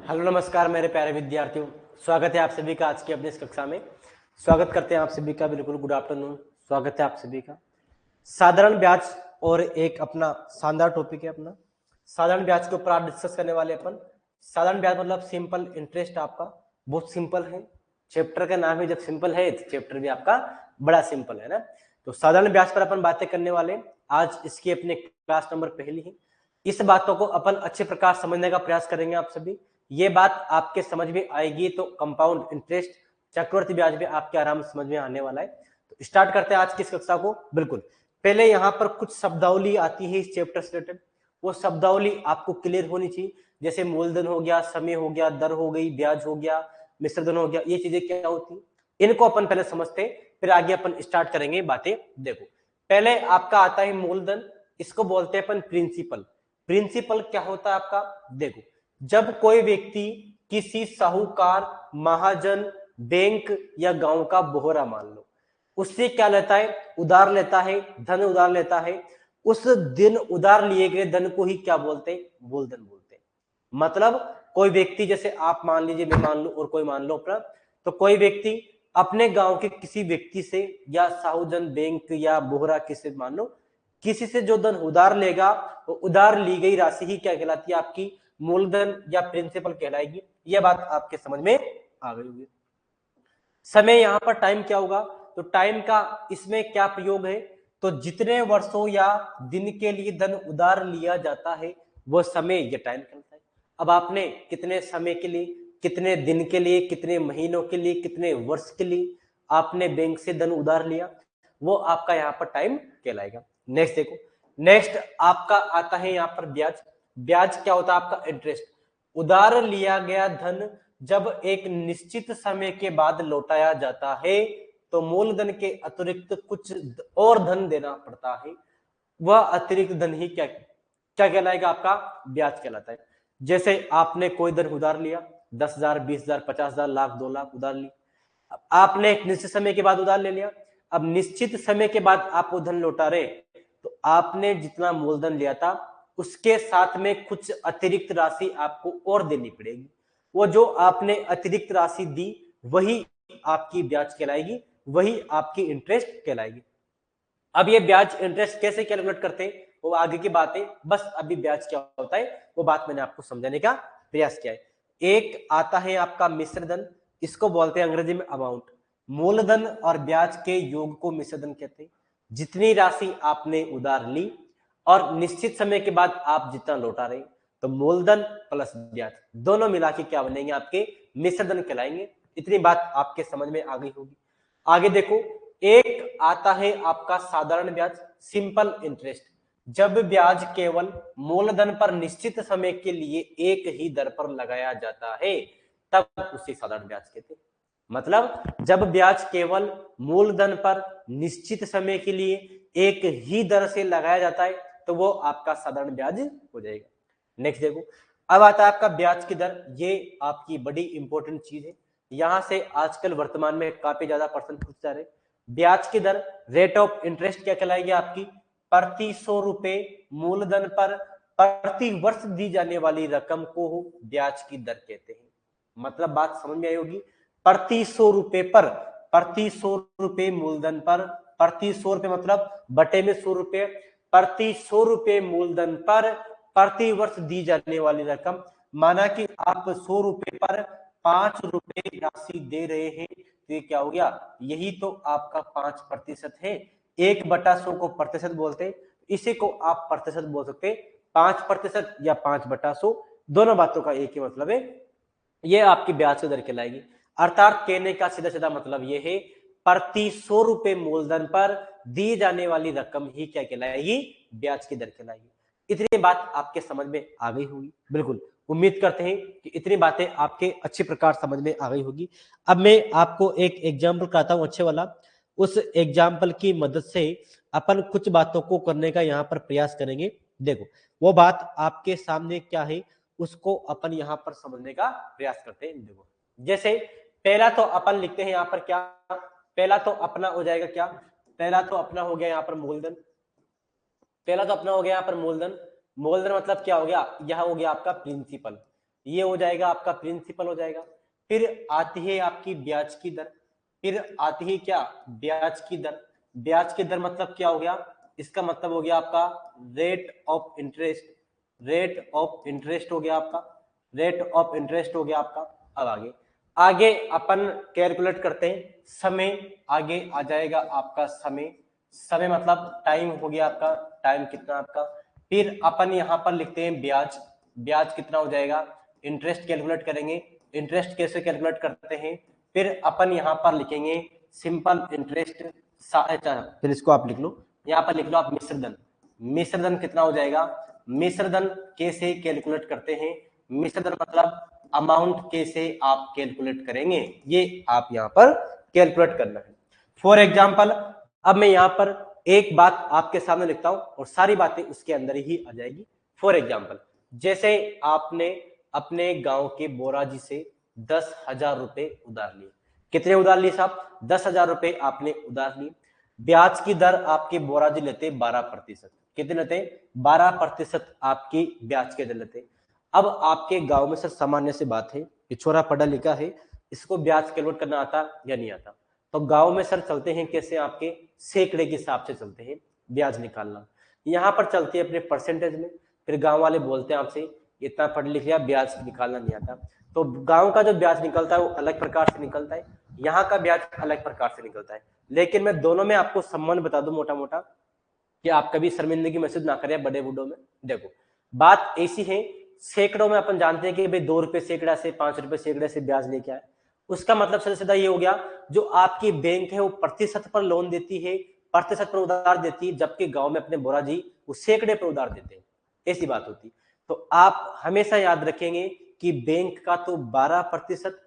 Hello नमस्कार मेरे प्यारे विद्यार्थियों। स्वागत है आप सभी का आज की अपनी इस कक्षा में। स्वागत करते हैं आप सभी का। बिल्कुल गुड आफ्टरनून। स्वागत है आप सभी का। साधारण ब्याज और एक अपना शानदार टॉपिक है अपना साधारण ब्याज के ऊपर आप डिस्कस करने वाले अपन। साधारण ब्याज मतलब सिंपल इंटरेस्ट। आपका बहुत सिंपल है। चैप्टर का नाम ही जब सिंपल है तो चैप्टर भी आपका बड़ा सिंपल है ना। तो साधारण ब्याज पर अपन बातें करने वाले हैं। आज इसकी अपने क्लास नंबर पहली है। इस बातों को अपन अच्छे प्रकार समझने का प्रयास करेंगे आप सभी। ये बात आपके समझ में आएगी तो कंपाउंड इंटरेस्ट चक्रवृद्धि ब्याज भी आपके आराम से समझ में आने वाला है। तो स्टार्ट करते हैं आज की इस कक्षा को। बिल्कुल पहले यहाँ पर कुछ शब्दावली आती है इस चैप्टर से रिलेटेड। वो शब्दावली आपको क्लियर होनी चाहिए। जैसे मूलधन हो गया, समय हो गया, दर हो गई, ब्याज हो गया, मिश्रधन हो गया, ये चीजें क्या होती है इनको अपन पहले समझते हैं, फिर आगे अपन स्टार्ट करेंगे बातें। देखो पहले आपका आता है मूलधन। इसको बोलते हैं अपन प्रिंसिपल। प्रिंसिपल क्या होता है आपका? देखो जब कोई व्यक्ति किसी साहूकार, महाजन, बैंक या गांव का बोहरा मान लो, उससे क्या लेता है? उधार लेता है, धन उधार लेता है। उस दिन उधार लिए गए धन को ही क्या बोलते हैं? मूलधन बोलते हैं। मतलब कोई व्यक्ति, जैसे आप मान लीजिए, मैं मान लू और कोई मान लो अपना, तो कोई व्यक्ति अपने गांव के किसी व्यक्ति से या साहूजन, बैंक या बोहरा किसी मान लो, किसी से जो धन उधार लेगा, वो उधार ली गई राशि ही क्या कहलाती है? आपकी मूलधन या प्रिंसिपल कहलाएगी। यह बात आपके समझ में आ गई होगी। समय यहाँ पर टाइम क्या होगा? तो टाइम का इसमें क्या प्रयोग है? तो जितने वर्षों या दिन के लिए धन उधार लिया जाता है वो समय, ये टाइम कहलाता है। अब आपने कितने समय के लिए, कितने दिन के लिए, कितने महीनों के लिए, कितने वर्ष के लिए आपने बैंक से धन उधार लिया, वो आपका यहाँ पर टाइम कहलाएगा। नेक्स्ट देखो, नेक्स्ट आपका आता है यहाँ पर ब्याज। ब्याज क्या होता है? आपका इंटरेस्ट। उधार लिया गया धन जब एक निश्चित समय के बाद लौटाया जाता है तो मूलधन के अतिरिक्त कुछ और धन देना पड़ता है। वह अतिरिक्त धन ही क्या क्या कहलाएगा? आपका ब्याज कहलाता है। जैसे आपने कोई धन उधार लिया, 10,000, 20,000, 50,000, लाख, 2 लाख उधार ली। आपने एक निश्चित समय के बाद उधार ले लिया। अब निश्चित समय के बाद आप वो धन लौटा रहे, तो आपने जितना मूलधन लिया था उसके साथ में कुछ अतिरिक्त राशि आपको और देनी पड़ेगी। वो जो आपने अतिरिक्त राशि दी वही आपकी ब्याज कहलाएगी, वही आपकी इंटरेस्ट कहलाएगी। अब ये ब्याज इंटरेस्ट कैसे कैलकुलेट करते हैं वो आगे की बात है। बस अभी ब्याज क्या होता है वो बात मैंने आपको समझाने का प्रयास किया है। एक आता है आपका मिश्रधन। इसको बोलते हैं अंग्रेजी में अमाउंट। मूलधन और ब्याज के योग को मिश्रधन कहते हैं। जितनी राशि आपने उधार ली और निश्चित समय के बाद आप जितना लौटा रहे, तो मूलधन प्लस ब्याज दोनों मिला के क्या बनेंगे? आपके मिश्रधन कहलाएंगे। इतनी बात आपके समझ में आ गई होगी। आगे देखो, एक आता है आपका साधारण ब्याज, सिंपल इंटरेस्ट। जब ब्याज केवल मूलधन पर निश्चित समय के लिए एक ही दर पर लगाया जाता है तब उसे साधारण ब्याज कहते हैं। मतलब जब ब्याज केवल मूलधन पर निश्चित समय के लिए एक ही दर से लगाया जाता है तो वो आपका साधारण ब्याज हो जाएगा। नेक्स्ट देखो, अब आता है आपका ब्याज की दर। ये आपकी बड़ी इंपॉर्टेंट चीज है। यहां से आजकल वर्तमान में काफी ज्यादा प्रश्न पूछे जा रहे। ब्याज की दर, रेट ऑफ इंटरेस्ट क्या कहलाएगी? आपकी प्रति 100 रुपए मूलधन पर प्रति वर्ष दी जाने वाली रकम को ब्याज की दर कहते हैं। मतलब बात समझ में आई होगी। प्रति 100 रुपए पर, प्रति 100 रुपए मूलधन पर, प्रति 100 रुपए मतलब बटे में 100 रुपए, प्रति 100 रुपए मूलधन पर प्रति वर्ष दी जाने वाली रकम। माना कि आप 100 रुपए पर 5 रुपए राशि दे रहे हैं, तो ये क्या हो गया? यही तो आपका 5% है। 1/100 को प्रतिशत बोलते हैं, इसी को आप प्रतिशत बोल सकते हैं। 5% या 5/100, दोनों बातों का एक ही मतलब है। ये आपकी ब्याज की दर कहलाएगी। अर्थात कहने का सीधा सीधा मतलब ये है, प्रति 100 रुपए मूलधन पर दी जाने वाली रकम ही क्या कहलाएगी? ब्याज की दर कहलाएगी। इतनी बात आपके समझ में आ गई होगी। बिल्कुल उम्मीद करते हैं कि इतनी बातें आपके अच्छी प्रकार समझ में आ गई होगी। अब मैं आपको एक एग्जाम्पल कराता हूं अच्छे वाला। उस एग्जाम्पल की मदद से अपन कुछ बातों को करने का यहाँ पर प्रयास करेंगे। देखो वो बात आपके सामने क्या है उसको अपन यहाँ पर समझने का प्रयास करते हैं। देखो जैसे पहला तो अपन लिखते हैं यहाँ पर क्या? पहला तो अपना हो जाएगा क्या? पहला तो अपना हो गया यहाँ पर मूलधन। पहला तो अपना हो गया यहाँ पर मूलधन। मूलधन मतलब क्या हो गया? यह हो गया आपका प्रिंसिपल। ये हो जाएगा आपका प्रिंसिपल हो जाएगा। फिर आती है आपकी ब्याज की दर, फिर आती है क्या, ब्याज की दर। ब्याज की दर मतलब क्या हो गया, इसका मतलब हो गया आपका rate of interest, rate of interest हो गया आपका, रेट ऑफ इंटरेस्ट हो गया आपका। अब आगे आगे अपन कैलकुलेट करते हैं समय, आगे आ जाएगा आपका समय, समय मतलब टाइम हो गया आपका, टाइम कितना आपका। फिर अपन यहाँ पर लिखते हैं ब्याज, ब्याज कितना हो जाएगा, इंटरेस्ट कैलकुलेट करेंगे, इंटरेस्ट कैसे कैलकुलेट करते हैं, फिर अपन यहाँ पर लिखेंगे सिंपल इंटरेस्ट, फिर इसको आप लिख लो, यहाँ पर लिख लो आप मिश्रधन, मिश्रधन कितना हो जाएगा, मिश्रधन कैसे कैलकुलेट करते हैं, मिश्रधन मतलब अमाउंट कैसे आप कैलकुलेट करेंगे, ये आप यहाँ पर कैलकुलेट करना है। फॉर एग्जाम्पल अब मैं यहाँ पर एक बात आपके सामने लिखता हूं और सारी बातें उसके अंदर ही आ जाएगी। फॉर एग्जाम्पल जैसे आपने अपने गांव के बोराजी से 10,000 रुपए उधार लिए, कितने उधार लिए साहब, 10,000 रुपए आपने उधार लिए। ब्याज की दर आपके बोराजी लेते 12%, कितने लेते, 12% आपकी ब्याज के दर लेते। अब आपके गांव में सर सामान्य से बात है, ये छोरा पढ़ा लिखा है, इसको ब्याज कैलकुलेट करना आता या नहीं आता, तो गांव में सर चलते हैं कैसे, आपके सैकड़े के हिसाब से चलते हैं ब्याज निकालना, यहाँ पर चलते हैं अपने परसेंटेज में। फिर गांव वाले बोलते हैं आपसे इतना पढ़ लिख लिया ब्याज निकालना नहीं आता, तो गांव का जो ब्याज निकलता है वो अलग प्रकार से निकलता है, यहाँ का ब्याज अलग प्रकार से निकलता है। लेकिन मैं दोनों में आपको संबंध बता दूं मोटा मोटा, कि आप कभी शर्मिंदगी महसूस ना करें बड़े बूढ़ों में। देखो बात ऐसी है, सैकड़ों में अपन जानते हैं कि भाई 2 रुपए सैकड़ा से, 5 रुपए सैकड़े से ब्याज लेके आए, उसका मतलब सीधा सीधा ये हो गया, जो आपकी बैंक है वो प्रतिशत पर लोन देती है, प्रतिशत पर उधार देती है, जबकि गांव में अपने बोरा जी वो सैकड़े पर उधार देते हैं, ऐसी बात होती। तो आप हमेशा याद रखेंगे कि बैंक का तो 12%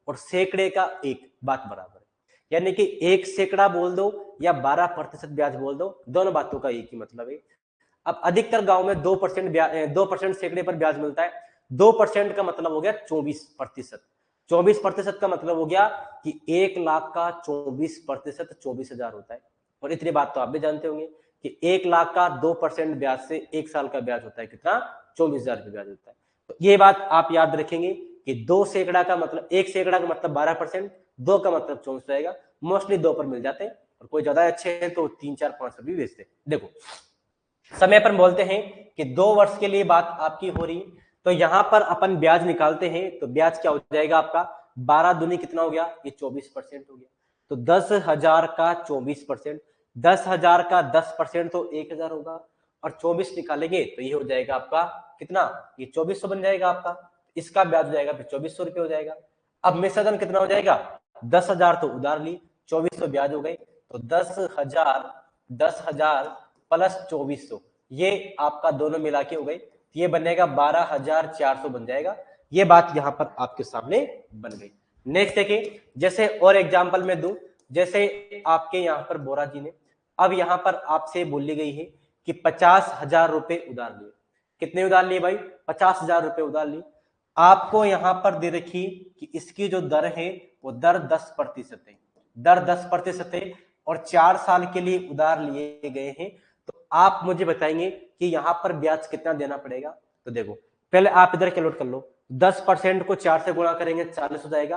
और सैकड़े का 1 बात बराबर है, यानी कि 1 सैकड़ा बोल दो या 12% ब्याज बोल दो, दोनों बातों का एक ही मतलब है। अब अधिकतर गांव में 2% सैकड़े पर ब्याज मिलता है, 2% का मतलब हो गया 24%, 24% का मतलब हो गया कि 1 लाख का 24%, 24,000 होता है। और इतनी बात तो आप भी जानते होंगे कि 1 लाख का 2% ब्याज से 1 साल का ब्याज होता है कितना, 24,000 रुपये ब्याज होता है। तो ये बात आप याद रखेंगे कि 2 सैकड़ा का मतलब, 1 सैकड़ा का मतलब 12%, 2 का मतलब 24 रहेगा, मोस्टली 2 पर मिल जाते हैं, और कोई ज्यादा अच्छे हैं तो 3, 4, 5 पर भी बेचते हैं। देखो समय पर बोलते हैं कि 2 वर्ष के लिए बात आपकी हो रही, तो यहां पर अपन ब्याज निकालते हैं, तो ब्याज क्या हो जाएगा आपका, 12 दूनी कितना हो गया, ये 24% हो गया। तो 10,000 का 24%, 10,000 का 10% तो 1,000 होगा, और 24 निकालेंगे तो ये हो जाएगा आपका कितना, ये 2400 बन जाएगा आपका, इसका ब्याज हो जाएगा फिर 2400 रुपये हो जाएगा। अब मिश्रधन कितना हो जाएगा, 10,000 तो उधार ली, 2400 ब्याज हो गए, तो 10,000 प्लस 2400, ये आपका दोनों मिला के हो गई, ये बनेगा 12,400 बन जाएगा। ये बात यहां पर आपके सामने बन गई। नेक्स्ट देखिए, जैसे और एग्जांपल में दूं, जैसे आपके यहां पर बोरा जी ने अब यहां पर आपसे बोली गई है कि 50,000 रुपए उधार लिए, कितने उधार लिए भाई, 50,000 रुपए उधार लिए। आपको यहां पर दे रखी कि इसकी जो दर है वो दर 10% है, दर 10% है, और 4 साल के लिए उधार लिए गए हैं। तो आप मुझे बताएंगे कि यहाँ पर ब्याज कितना देना पड़ेगा। तो देखो पहले आप इधर कैलकुलेट कर लो, 10% को 4 से गुणा करेंगे 40 हो जाएगा,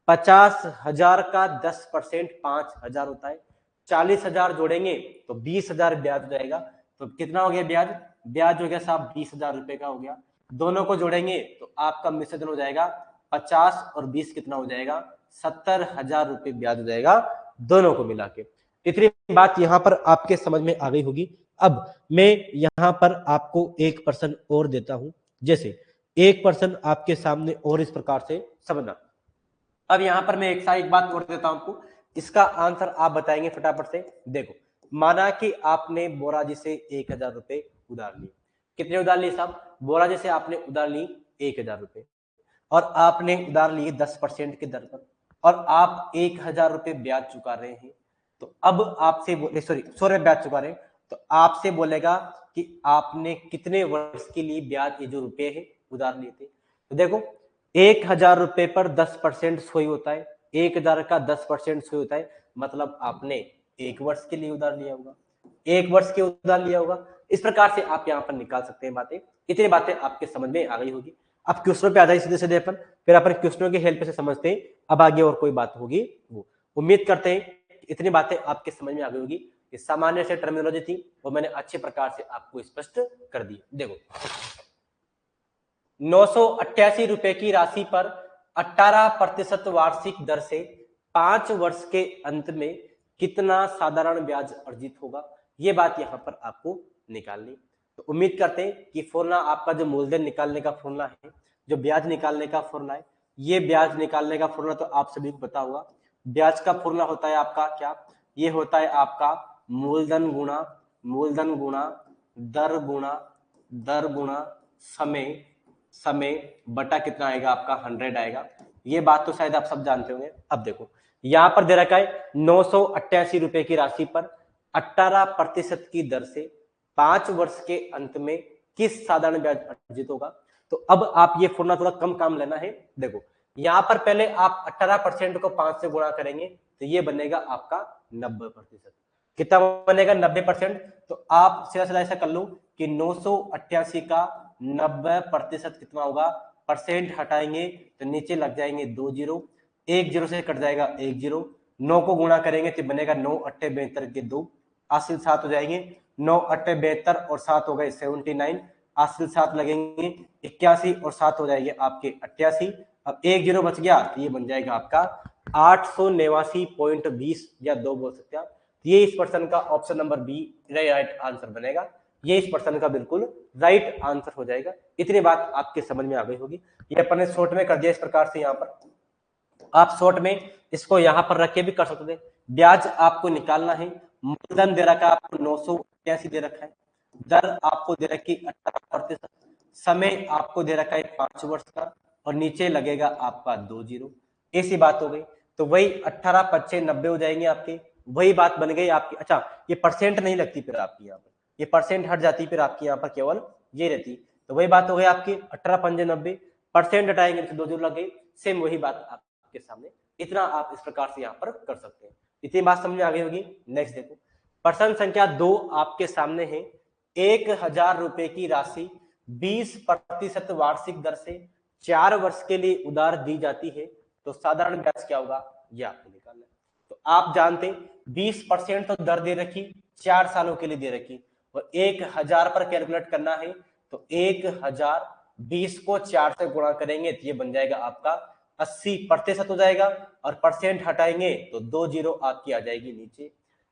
50,000 का 10% 5,000 होता है, 40,000 जोड़ेंगे तो 20,000 ब्याज हो जाएगा। तो कितना हो गया ब्याज, ब्याज हो गया साहब 20,000 रुपए का हो गया। दोनों को जोड़ेंगे तो आपका मिश्रण हो जाएगा 50 और 20 कितना हो जाएगा, 70,000 रुपए ब्याज हो जाएगा दोनों को मिला के। इतनी बात यहां पर आपके समझ में आ गई होगी। अब मैं यहां पर आपको एक प्रश्न और देता हूं, जैसे एक प्रश्न आपके सामने और इस प्रकार से समझना। अब यहां पर मैं एक बात और देता हूं आपको, इसका आंसर आप बताएंगे फटाफट से। देखो माना कि आपने बोरा जी से 1,000 रुपए उधार लिए, कितने उधार लिए साहब, बोरा जी से आपने उधार ली 1,000 रुपए, और आपने उधार लिए 10% की दर पर, और आप 1,000 रुपए ब्याज चुका रहे हैं। तो अब आपसे सॉरी ब्याज चुका रहे हैं, तो आपसे बोलेगा कि आपने कितने वर्ष के लिए ब्याज, ये जो रुपए है उधार लिए थे। तो देखो 1,000 रुपए पर 10% सोई होता है, 1,000 का 10% सोई होता है, मतलब आपने 1 वर्ष के लिए उधार लिया होगा, 1 वर्ष के उधार लिया होगा। इस प्रकार से आप यहाँ पर निकाल सकते हैं बातें। इतनी बातें आपके समझ में आ गई होगी। अब क्वेश्चनों पे आ जाए सीधे सीधे अपन, फिर अपन क्वेश्चनों की हेल्प से समझते हैं अब आगे और कोई बात होगी वो। उम्मीद करते हैं इतनी बातें आपके समझ में आ गई होगी। ये सामान्य से टर्मिनोलॉजी थी वो मैंने अच्छे प्रकार से आपको स्पष्ट कर दी। देखो 988 रुपए की राशि पर 18% वार्षिक दर से 5 वर्ष के अंत में कितना साधारण ब्याज अर्जित होगा, ये बात यहां पर आपको निकालनी। तो उम्मीद करते हैं कि फॉर्मूला आपका जो मूलधन निकालने का फॉर्मूला है, जो ब्याज निकालने का फॉर्मूला है, ये ब्याज निकालने का फॉर्मूला तो आप सभी को पता होगा। ब्याज का फॉर्मूला होता है आपका क्या, ये होता है आपका मूलधन गुणा दर गुणा समय समय बटा कितना आएगा आपका 100 आएगा। ये बात तो शायद आप सब जानते होंगे। अब देखो यहां पर दे रखा है 988 रुपए की राशि पर 18% की दर से 5 वर्ष के अंत में किस साधारण ब्याज अर्जित होगा। तो अब आप ये फॉर्मूला थोड़ा कम काम लेना है। देखो यहां पर पहले आप 18% को 5 से गुणा करेंगे तो ये बनेगा आपका 90%। कितना बनेगा 90%। तो आप सीधा सीधा ऐसा कर लो कि 988 का 90% कितना होगा, परसेंट हटाएंगे तो नीचे लग जाएंगे 2 जीरो, 1 जीरो से कट जाएगा 1 जीरो, 9 को गुणा करेंगे तो बनेगा 9 अट्ठे 72 के 2, आसिल 7 हो जाएंगे, 9 अट्ठे 72 और 7 हो गए 79, आसिल 7 लगेंगे 81 और 7 हो जाएंगे आपके 88। अब 1 जीरो बच गया तो ये बन जाएगा आपका 889.20 या 2 बोल सकते हैं। ये इस प्रश्न का option number B right answer बनेगा। ये इस प्रश्न का बिल्कुल राइट आंसर हो जाएगा। इतनी बात आपके समझ में आ गई होगी। ये अपन ने शॉर्ट में कर दिया इस प्रकार से। यहाँ पर आप शॉर्ट में इसको यहाँ पर रख के भी कर सकते थे। ब्याज आपको निकालना है, मूलधन दे रखा है आपको 988 दे रखा है, दर आपको दे रखी 18%, समय आपको दे रखा है 5 वर्ष का और नीचे लगेगा आपका 2 जीरो। ऐसी बात हो गई। तो वही 18 25 90 हो जाएंगे आपके, वही बात बन गई आपकी। अच्छा ये परसेंट नहीं लगती फिर आपकी यहाँ पर, ये परसेंट हट जाती फिर आपकी यहाँ पर केवल ये रहती। तो वही बात हो गई आपकी 18 पंजे 90, परसेंट हटाएंगे तो 2 जीरो लग गई। सेम वही बात आपके सामने। इतना आप इस प्रकार से यहाँ पर कर सकते हैं। इतनी बात समझ में आ गई होगी। नेक्स्ट देखो प्रश्न संख्या 2 आपके सामने है। 1000 रुपए की राशि 20% वार्षिक दर से 4 वर्ष के लिए उधार दी जाती है तो साधारण ब्याज क्या होगा, ये आपको निकालना है। तो आप जानते 20% तो दर दे रखी, 4 सालों के लिए दे रखी और 1000 पर कैलकुलेट करना है तो 1000 20 को 4 से गुणा करेंगे तो ये बन जाएगा आपका 80% हो जाएगा और परसेंट हटाएंगे तो 2 जीरो आपकी आ जाएगी नीचे।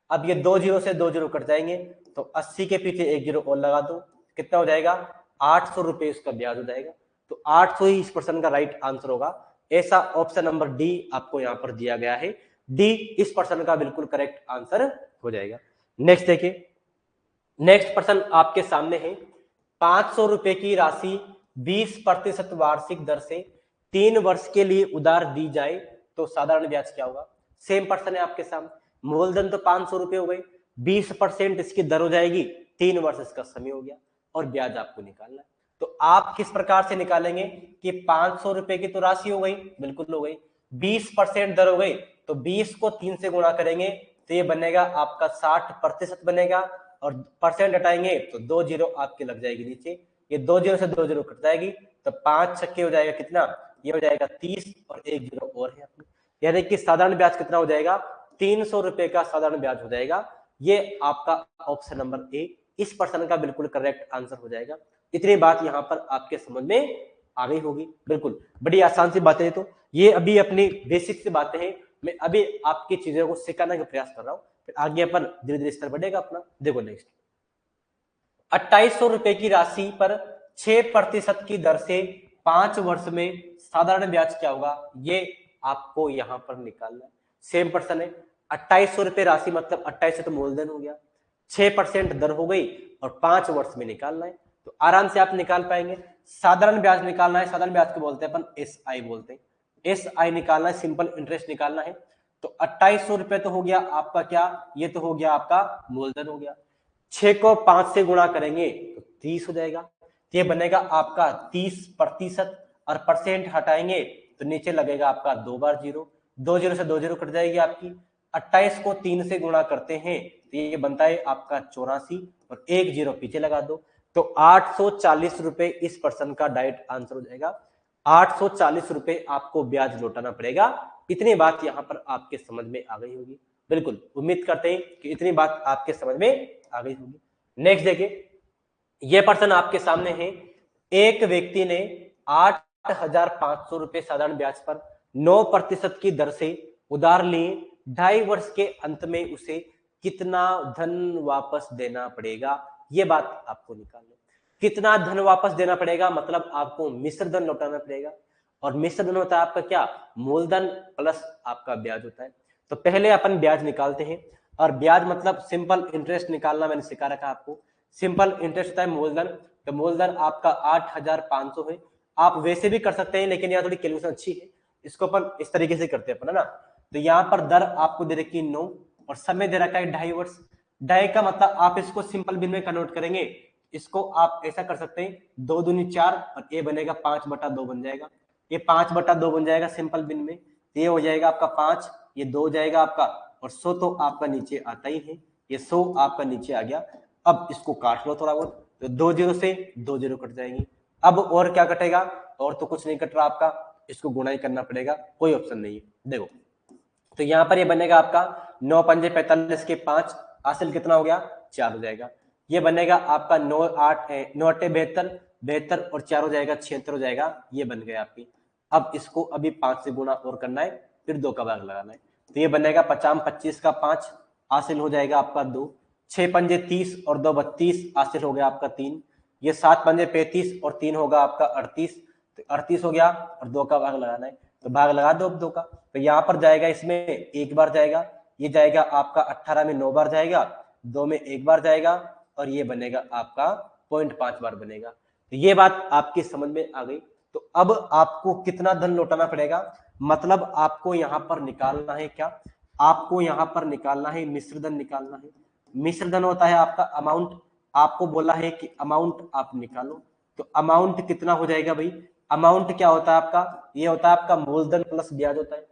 अब ये 2 जीरो से 2 जीरो कट जाएंगे तो 80 के पीछे 1 जीरो और लगा दो, कितना हो जाएगा 800 रुपए इसका ब्याज हो जाएगा। तो 800 ही इस प्रश्न का राइट आंसर होगा। ऐसा ऑप्शन नंबर डी आपको यहाँ पर दिया गया है। डी इस प्रश्न का बिल्कुल करेक्ट आंसर हो जाएगा। नेक्स्ट देखिए, नेक्स्ट प्रश्न आपके सामने है। 500 रुपए की राशि 20% वार्षिक दर से 3 वर्ष के लिए उधार दी जाए तो साधारण ब्याज क्या होगा। सेम प्रश्न है आपके सामने। मूलधन तो 500 रुपए हो गए, 20% इसकी दर हो जाएगी, 3 वर्ष इसका समय हो गया और ब्याज आपको निकालना है। तो आप किस प्रकार से निकालेंगे कि 500 रुपए की तो राशि हो गई, बिल्कुल हो गई, 20% दर हो गई तो 20 को 3 से गुणा करेंगे तो ये बनेगा आपका 60% बनेगा और परसेंट हटाएंगे तो 2 जीरो आपके लग जाएगी नीचे। ये 2 जीरो से 2 जीरो कट जाएगी तो 5 छक्के हो जाएगा कितना, ये हो जाएगा 30 और 1 जीरो और है अपने, यानी कि साधारण ब्याज कितना हो जाएगा 300 रुपए का साधारण ब्याज हो जाएगा। ये आपका ऑप्शन नंबर ए इस प्रश्न का बिल्कुल करेक्ट आंसर हो जाएगा। इतनी बात यहाँ पर आपके समझ में आ गई होगी। बिल्कुल बड़ी आसान सी बातें। तो ये अभी अपनी बेसिक से बातें हैं, मैं अभी आपकी चीजों को सिखाने का प्रयास कर रहा हूँ, फिर आगे अपन धीरे धीरे स्तर बढ़ेगा अपना। देखो नेक्स्ट 2800 रुपए की राशि पर 6% की दर से 5 वर्ष में साधारण ब्याज क्या होगा, ये आपको यहाँ पर निकालना है। सेम पर्सन है, 2800 रुपए राशि मतलब 28 तो मूलधन हो गया, 6% दर हो गई और 5 वर्ष में निकालना है तो आराम से आप निकाल पाएंगे। साधारण ब्याज निकालना है, साधारण ब्याज को बोलते हैं अपन SI बोलते हैं, SI निकालना है, सिंपल इंटरेस्ट निकालना है। तो 2800 रुपए तो हो गया आपका क्या, ये तो हो गया आपका मूलधन हो गया, 6 को 5 से गुणा करेंगे तो 30 हो जाएगा, तो ये बनेगा आपका 30% और परसेंट हटाएंगे तो नीचे लगेगा आपका 2 बार जीरो, 2 जीरो से 2 जीरो कट जाएगी आपकी। 28 को 3 से गुणा करते हैं तो ये बनता है आपका 84 और 1 जीरो पीछे लगा दो तो 840 रुपए इस पर्सन का डायरेक्ट आंसर हो जाएगा। 840 रुपए आपको ब्याज लौटाना पड़ेगा। इतनी बात यहां पर आपके समझ में आ गई होगी। बिल्कुल उम्मीद करते हैं कि इतनी बात आपके समझ में आ गई होगी। नेक्स्ट देखिए, ये पर्सन आपके सामने है। एक व्यक्ति ने 8,500 रुपए साधारण ब्याज पर 9% की दर से उधार लिए। 2.5 वर्ष के अंत में उसे कितना धन वापस देना पड़ेगा, ये बात आपको निकालना। कितना धन वापस देना पड़ेगा मतलब आपको मिश्र धन लौटाना पड़ेगा। और मिश्र धन होता है आपका क्या, मूलधन प्लस आपका ब्याज होता है। तो पहले अपन ब्याज निकालते हैं। और ब्याज मतलब सिंपल इंटरेस्ट निकालना मैंने सिखा रखा आपको। सिंपल इंटरेस्ट होता है मूलधन। तो मूलधन आपका 8,500 है। आप वैसे भी कर सकते हैं, लेकिन यहाँ थोड़ी कैलकुलेशन अच्छी है, इसको अपन इस तरीके से करते हैं अपन, है ना। तो यहाँ पर दर आपको दे रखी 9 और समय दे रखा है 2.5 वर्ष। 2.5 का मतलब आप इसको सिंपल बिन में कन्वर्ट करेंगे। इसको आप ऐसा कर सकते हैं, 2 दूनी 4 और ये बनेगा 5/2 बन जाएगा। ये 5/2 बन जाएगा सिंपल बिन में। ये हो जाएगा आपका 5, ये 2 हो जाएगा आपका, और 100 तो आपका नीचे आता ही है। ये 100 आपका नीचे आ गया। अब इसको काट लो थोड़ा बहुत, तो 2 0 से 2 0 कट जाएंगी। अब और क्या कटेगा, और तो कुछ नहीं कट रहा आपका, इसको गुणा ही करना पड़ेगा, कोई ऑप्शन नहीं है। देखो, तो यहाँ पर ये बनेगा आपका 9 पंजे 45 के 5, हासिल कितना हो गया, 4 हो जाएगा। ये बनेगा आपका 9 8 9 8 72, 72 और 4 हो जाएगा 76 हो जाएगा। ये बन गया आपकी। अब इसको अभी 5 से गुणा और करना है, फिर 2 का भाग लगाना है। तो ये बनेगा 50 25 का 5, हासिल हो जाएगा आपका 2। 6 पंजे 30 और 2 32, हासिल हो गया आपका 3। ये 7 पंजे 35 और 3 होगा आपका 38, तो 38 हो गया, और 2 का भाग लगाना है। तो भाग लगा दो अब 2 का। तो यहाँ पर जाएगा, इसमें एक बार जाएगा, ये जाएगा आपका 18 में 9 बार जाएगा, 2 में 1 बार जाएगा, और ये बनेगा आपका 0.5 बार बनेगा। तो ये बात आपकी समझ में आ गई। तो अब आपको कितना धन लौटाना पड़ेगा, मतलब आपको यहाँ पर निकालना है क्या, आपको यहाँ पर निकालना है मिश्र धन निकालना है। मिश्र धन होता है आपका अमाउंट। आपको बोला है कि अमाउंट आप निकालो। तो अमाउंट कितना हो जाएगा भाई, अमाउंट क्या होता है आपका, ये होता है आपका मूलधन प्लस ब्याज होता है।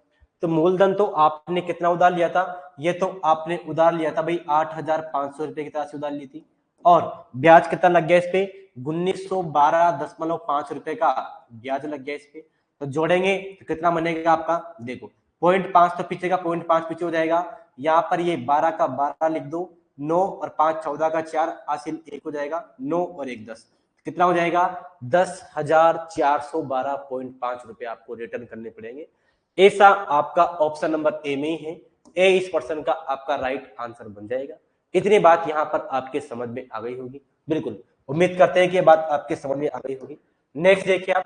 तो मूलधन तो आपने कितना उधार लिया था, ये तो आपने उधार लिया था भाई 8,500 रुपए की तरह से उधार ली थी। और ब्याज कितना लग गया इस पे, 1912.5 रुपए का ब्याज लग गया इस पे। तो जोड़ेंगे तो कितना बनेगा आपका, देखो 0.5 तो पीछे का 0.5 पीछे हो जाएगा। यहाँ पर ये 12 का 12 लिख दो, 9 और 5 14 का 4, हासिल 1 हो जाएगा, 9 और 1 10, कितना हो जाएगा 10,412.5 रुपए आपको रिटर्न करने पड़ेंगे। ऐसा आपका ऑप्शन नंबर ए में ही है। ए इस पर्सन का आपका राइट आंसर बन जाएगा। इतनी बात यहां पर आपके समझ में आ गई होगी। बिल्कुल उम्मीद करते हैं कि ये बात आपके समझ में आ गई होगी। नेक्स्ट देखिए आप,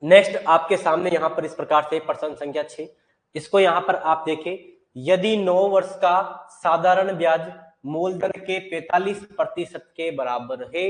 नेक्स्ट आपके सामने यहां पर इस प्रकार से प्रश्न संख्या 6, इसको यहां पर आप देखें, यदि 9 वर्ष का साधारण ब्याज मूलधन के 45% के बराबर है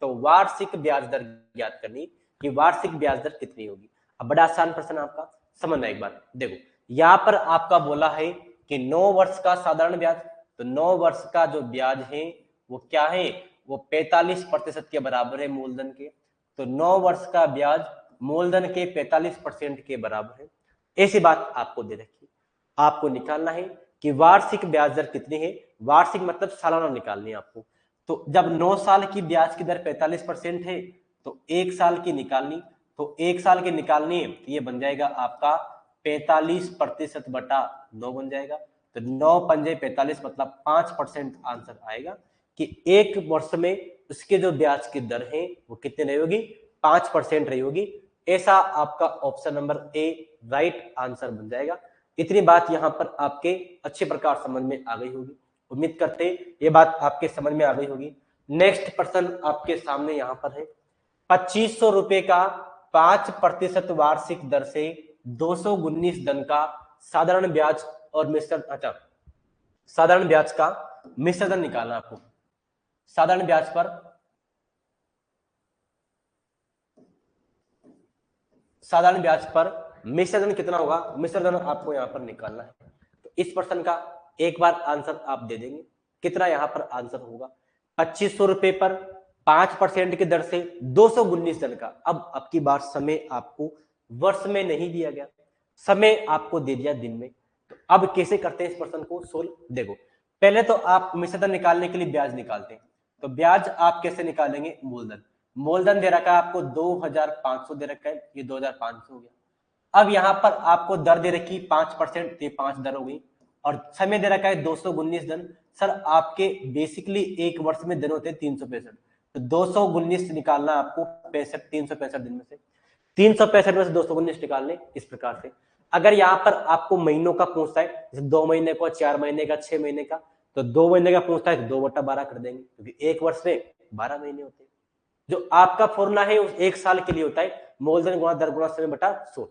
तो वार्षिक ब्याज दर ज्ञात करनी कि वार्षिक ब्याज दर कितनी होगी। अब बड़ा आसान प्रश्न आपका, समझना एक बार। देखो यहां पर आपका बोला है कि 9 वर्ष का साधारण ब्याज, तो 9 वर्ष का जो ब्याज है वो क्या है, वो 45% के बराबर है मूलधन के। तो 9 वर्ष का ब्याज मूलधन के 45% के बराबर है। ऐसी बात आपको दे रखी, आपको निकालना है कि वार्षिक ब्याज दर कितनी है। वार्षिक मतलब सालाना निकालनी है आपको। तो जब 9 साल की ब्याज की दर 45% है तो 1 साल की निकालनी, तो 1 साल की निकालनी है तो ये बन जाएगा आपका 45% बटा 9 बन जाएगा। तो 9 पंजे 45 मतलब 5% आंसर आएगा कि 1 वर्ष में उसके जो ब्याज की दर है वो कितनी रही होगी, 5% रही होगी। ऐसा आपका option number A right answer बन जाएगा। इतनी बात यहां पर आपके अच्छे प्रकार समझ में आ गई होगी। उम्मीद करते हैं ये बात आपके समझ में आ गई होगी। नेक्स्ट प्रश्न आपके सामने यहां पर है, 2500 रुपए का 5% वार्षिक दर से 219 धन का साधारण ब्याज और मिश्रण, अच्छा साधारण ब्याज का मिश्रण निकालना आपको। साधारण ब्याज पर साधारण ब्याज पर मिश्रण कितना होगा, मिश्रण आपको यहां पर निकालना है। तो इस प्रश्न का एक बार आंसर आप दे देंगे, कितना यहां पर आंसर होगा, 2500 रुपए पर 5% की दर से 219 धन का। अब की बार समय आपको वर्ष में नहीं दिया गया, समय आपको दे दिया दिन में। तो अब कैसे करते हैं इस प्रश्न को सोल्व, देखो पहले तो आप मिश्रण निकालने के लिए ब्याज निकालते हैं। तो ब्याज आप कैसे निकालेंगे, मूलधन, मूलधन दे रखा है आपको 2500 दे रखा है, ये 2500 हो गया। अब यहाँ पर आपको दर दे रखी 5%, तो ये 5 दर हो गई, और समय दे रखा है 219 दिन। सर आपके बेसिकली एक वर्ष में दिन होते हैं 365, तो 219 निकालना आपको 365 दिन में से 365 में से 219 निकालने, इस प्रकार से। अगर यहाँ पर आपको महीनों का पूछता है, जैसे 2 महीने का, 4 महीने का, 6 महीने का, तो 2 महीने का पूछता है तो 2/12 कर देंगे, क्योंकि एक वर्ष में 12 महीने होते हैं। जो आपका फॉर्मूला है उस एक साल के लिए होता है, मूलधन गुणा दर गुणा समय बटा 100।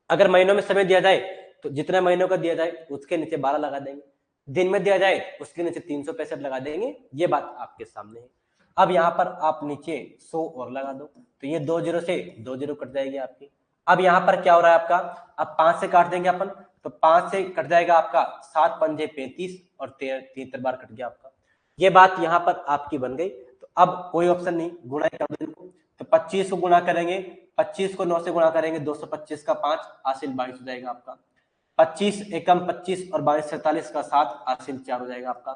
अगर महीनों में समय दिया जाए तो जितने महीनों का दिया जाए उसके नीचे 12 लगा देंगे, दिन में दिया जाए उसके नीचे 365 लगा देंगे, ये बात आपके सामने है। अब यहाँ पर आप नीचे 100 और लगा दो, तो ये 2 जीरो से 2 जीरो कट जाएगी आपकी। अब यहाँ पर क्या हो रहा है आपका, अब 5 से काट देंगे अपन, तो 5 से कट जाएगा आपका 7 पंजे 35 और 73 बार कट गया आपका। ये बात यहाँ पर आपकी बन गई। तो अब कोई ऑप्शन नहीं, गुणा कर दो इनको, तो 25 को गुणा करेंगे, 25 को 9 से गुणा करेंगे, 225 का 5 हासिल 22 हो जाएगा आपका। 25 एकम 25 और 22 47 का 7 हासिल 4 हो जाएगा आपका।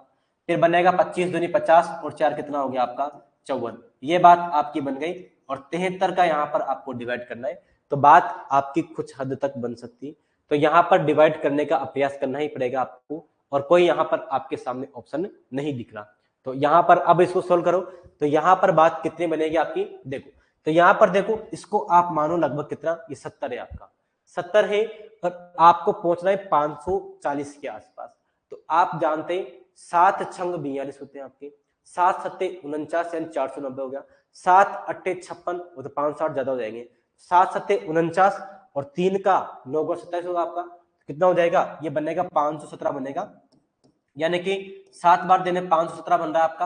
फिर बनेगा 25 दूनी 50 और 4 कितना हो गया आपका 54। ये बात आपकी बन गई, और 73 का यहाँ पर आपको डिवाइड करना है, तो बात आपकी कुछ हद तक बन सकती। तो यहाँ पर डिवाइड करने का अभ्यास करना ही पड़ेगा आपको, और कोई यहाँ पर आपके सामने ऑप्शन नहीं दिख रहा। तो यहाँ पर अब इसको सोल्व करो, तो यहाँ पर बात कितनी बनेगी आपकी, देखो, तो यहाँ पर देखो, इसको आप मानो लगभग कितना, ये 70 है आपका, 70 है, और आपको पहुंचना है 540 के आसपास। तो आप जानते हैं 7 छंग 42 होते हैं आपके, 7 सत्ते 49 यानी 490 हो गया, 7 अट्ठे 56, वो तो 560 ज्यादा हो जाएंगे, 7 सत्ते 49 और 3 का 9 गुणा 27 होगा आपका, कितना हो जाएगा, ये बनेगा 517 बनेगा, यानी कि 7 बार देने 517 बन रहा है आपका,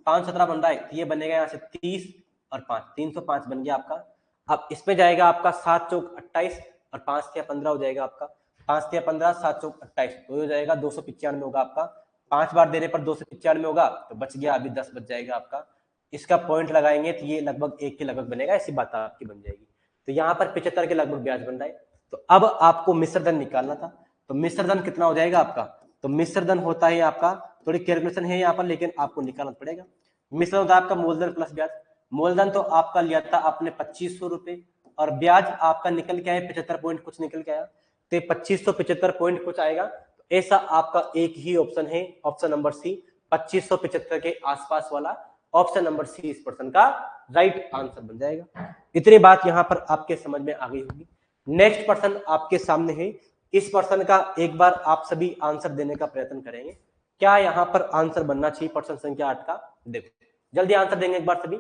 517 बन रहा है, तो ये बनेगा यहाँ से 30 और 5 305 बन गया आपका। अब इसमें जाएगा आपका 7 चौक 28 और 5 तिया 15 हो जाएगा आपका, 5 तिया 15 7 चौक 28, तो हो जाएगा 295 होगा आपका। 5 बार देने पर 295 होगा, तो बच गया अभी 10 बच जाएगा आपका। इसका पॉइंट लगाएंगे तो ये लगभग 1 के लगभग बनेगा, ऐसी बात आपकी बन जाएगी। तो यहाँ पर 75 के लगभग ब्याज बन रहा है। तो अब आपको मिश्र धन निकालना था, तो मिश्र धन कितना हो जाएगा आपका, तो मिश्र धन होता है आपका, थोड़ी कैलकुलेशन है यहाँ पर लेकिन आपको निकालना पड़ेगा। मिश्र होता है आपका मूलधन प्लस ब्याज। मूलधन तो आपका लिया था आपने 2500 रुपए, और ब्याज आपका निकल के आया 75 पॉइंट कुछ निकल के आया, तो 2575 पॉइंट कुछ आएगा। तो ऐसा आपका एक ही ऑप्शन है, ऑप्शन नंबर सी, 2575 के आसपास वाला ऑप्शन नंबर सी इस प्रश्न का राइट आंसर बन जाएगा। इतनी बात यहाँ पर आपके समझ में आ गई होगी। नेक्स्ट प्रश्न आपके सामने है, इस प्रश्न का एक बार आप सभी आंसर देने का प्रयत्न करेंगे। क्या यहाँ पर आंसर बनना चाहिए प्रश्न संख्या 8 का, देखो जल्दी आंसर देंगे एक बार सभी।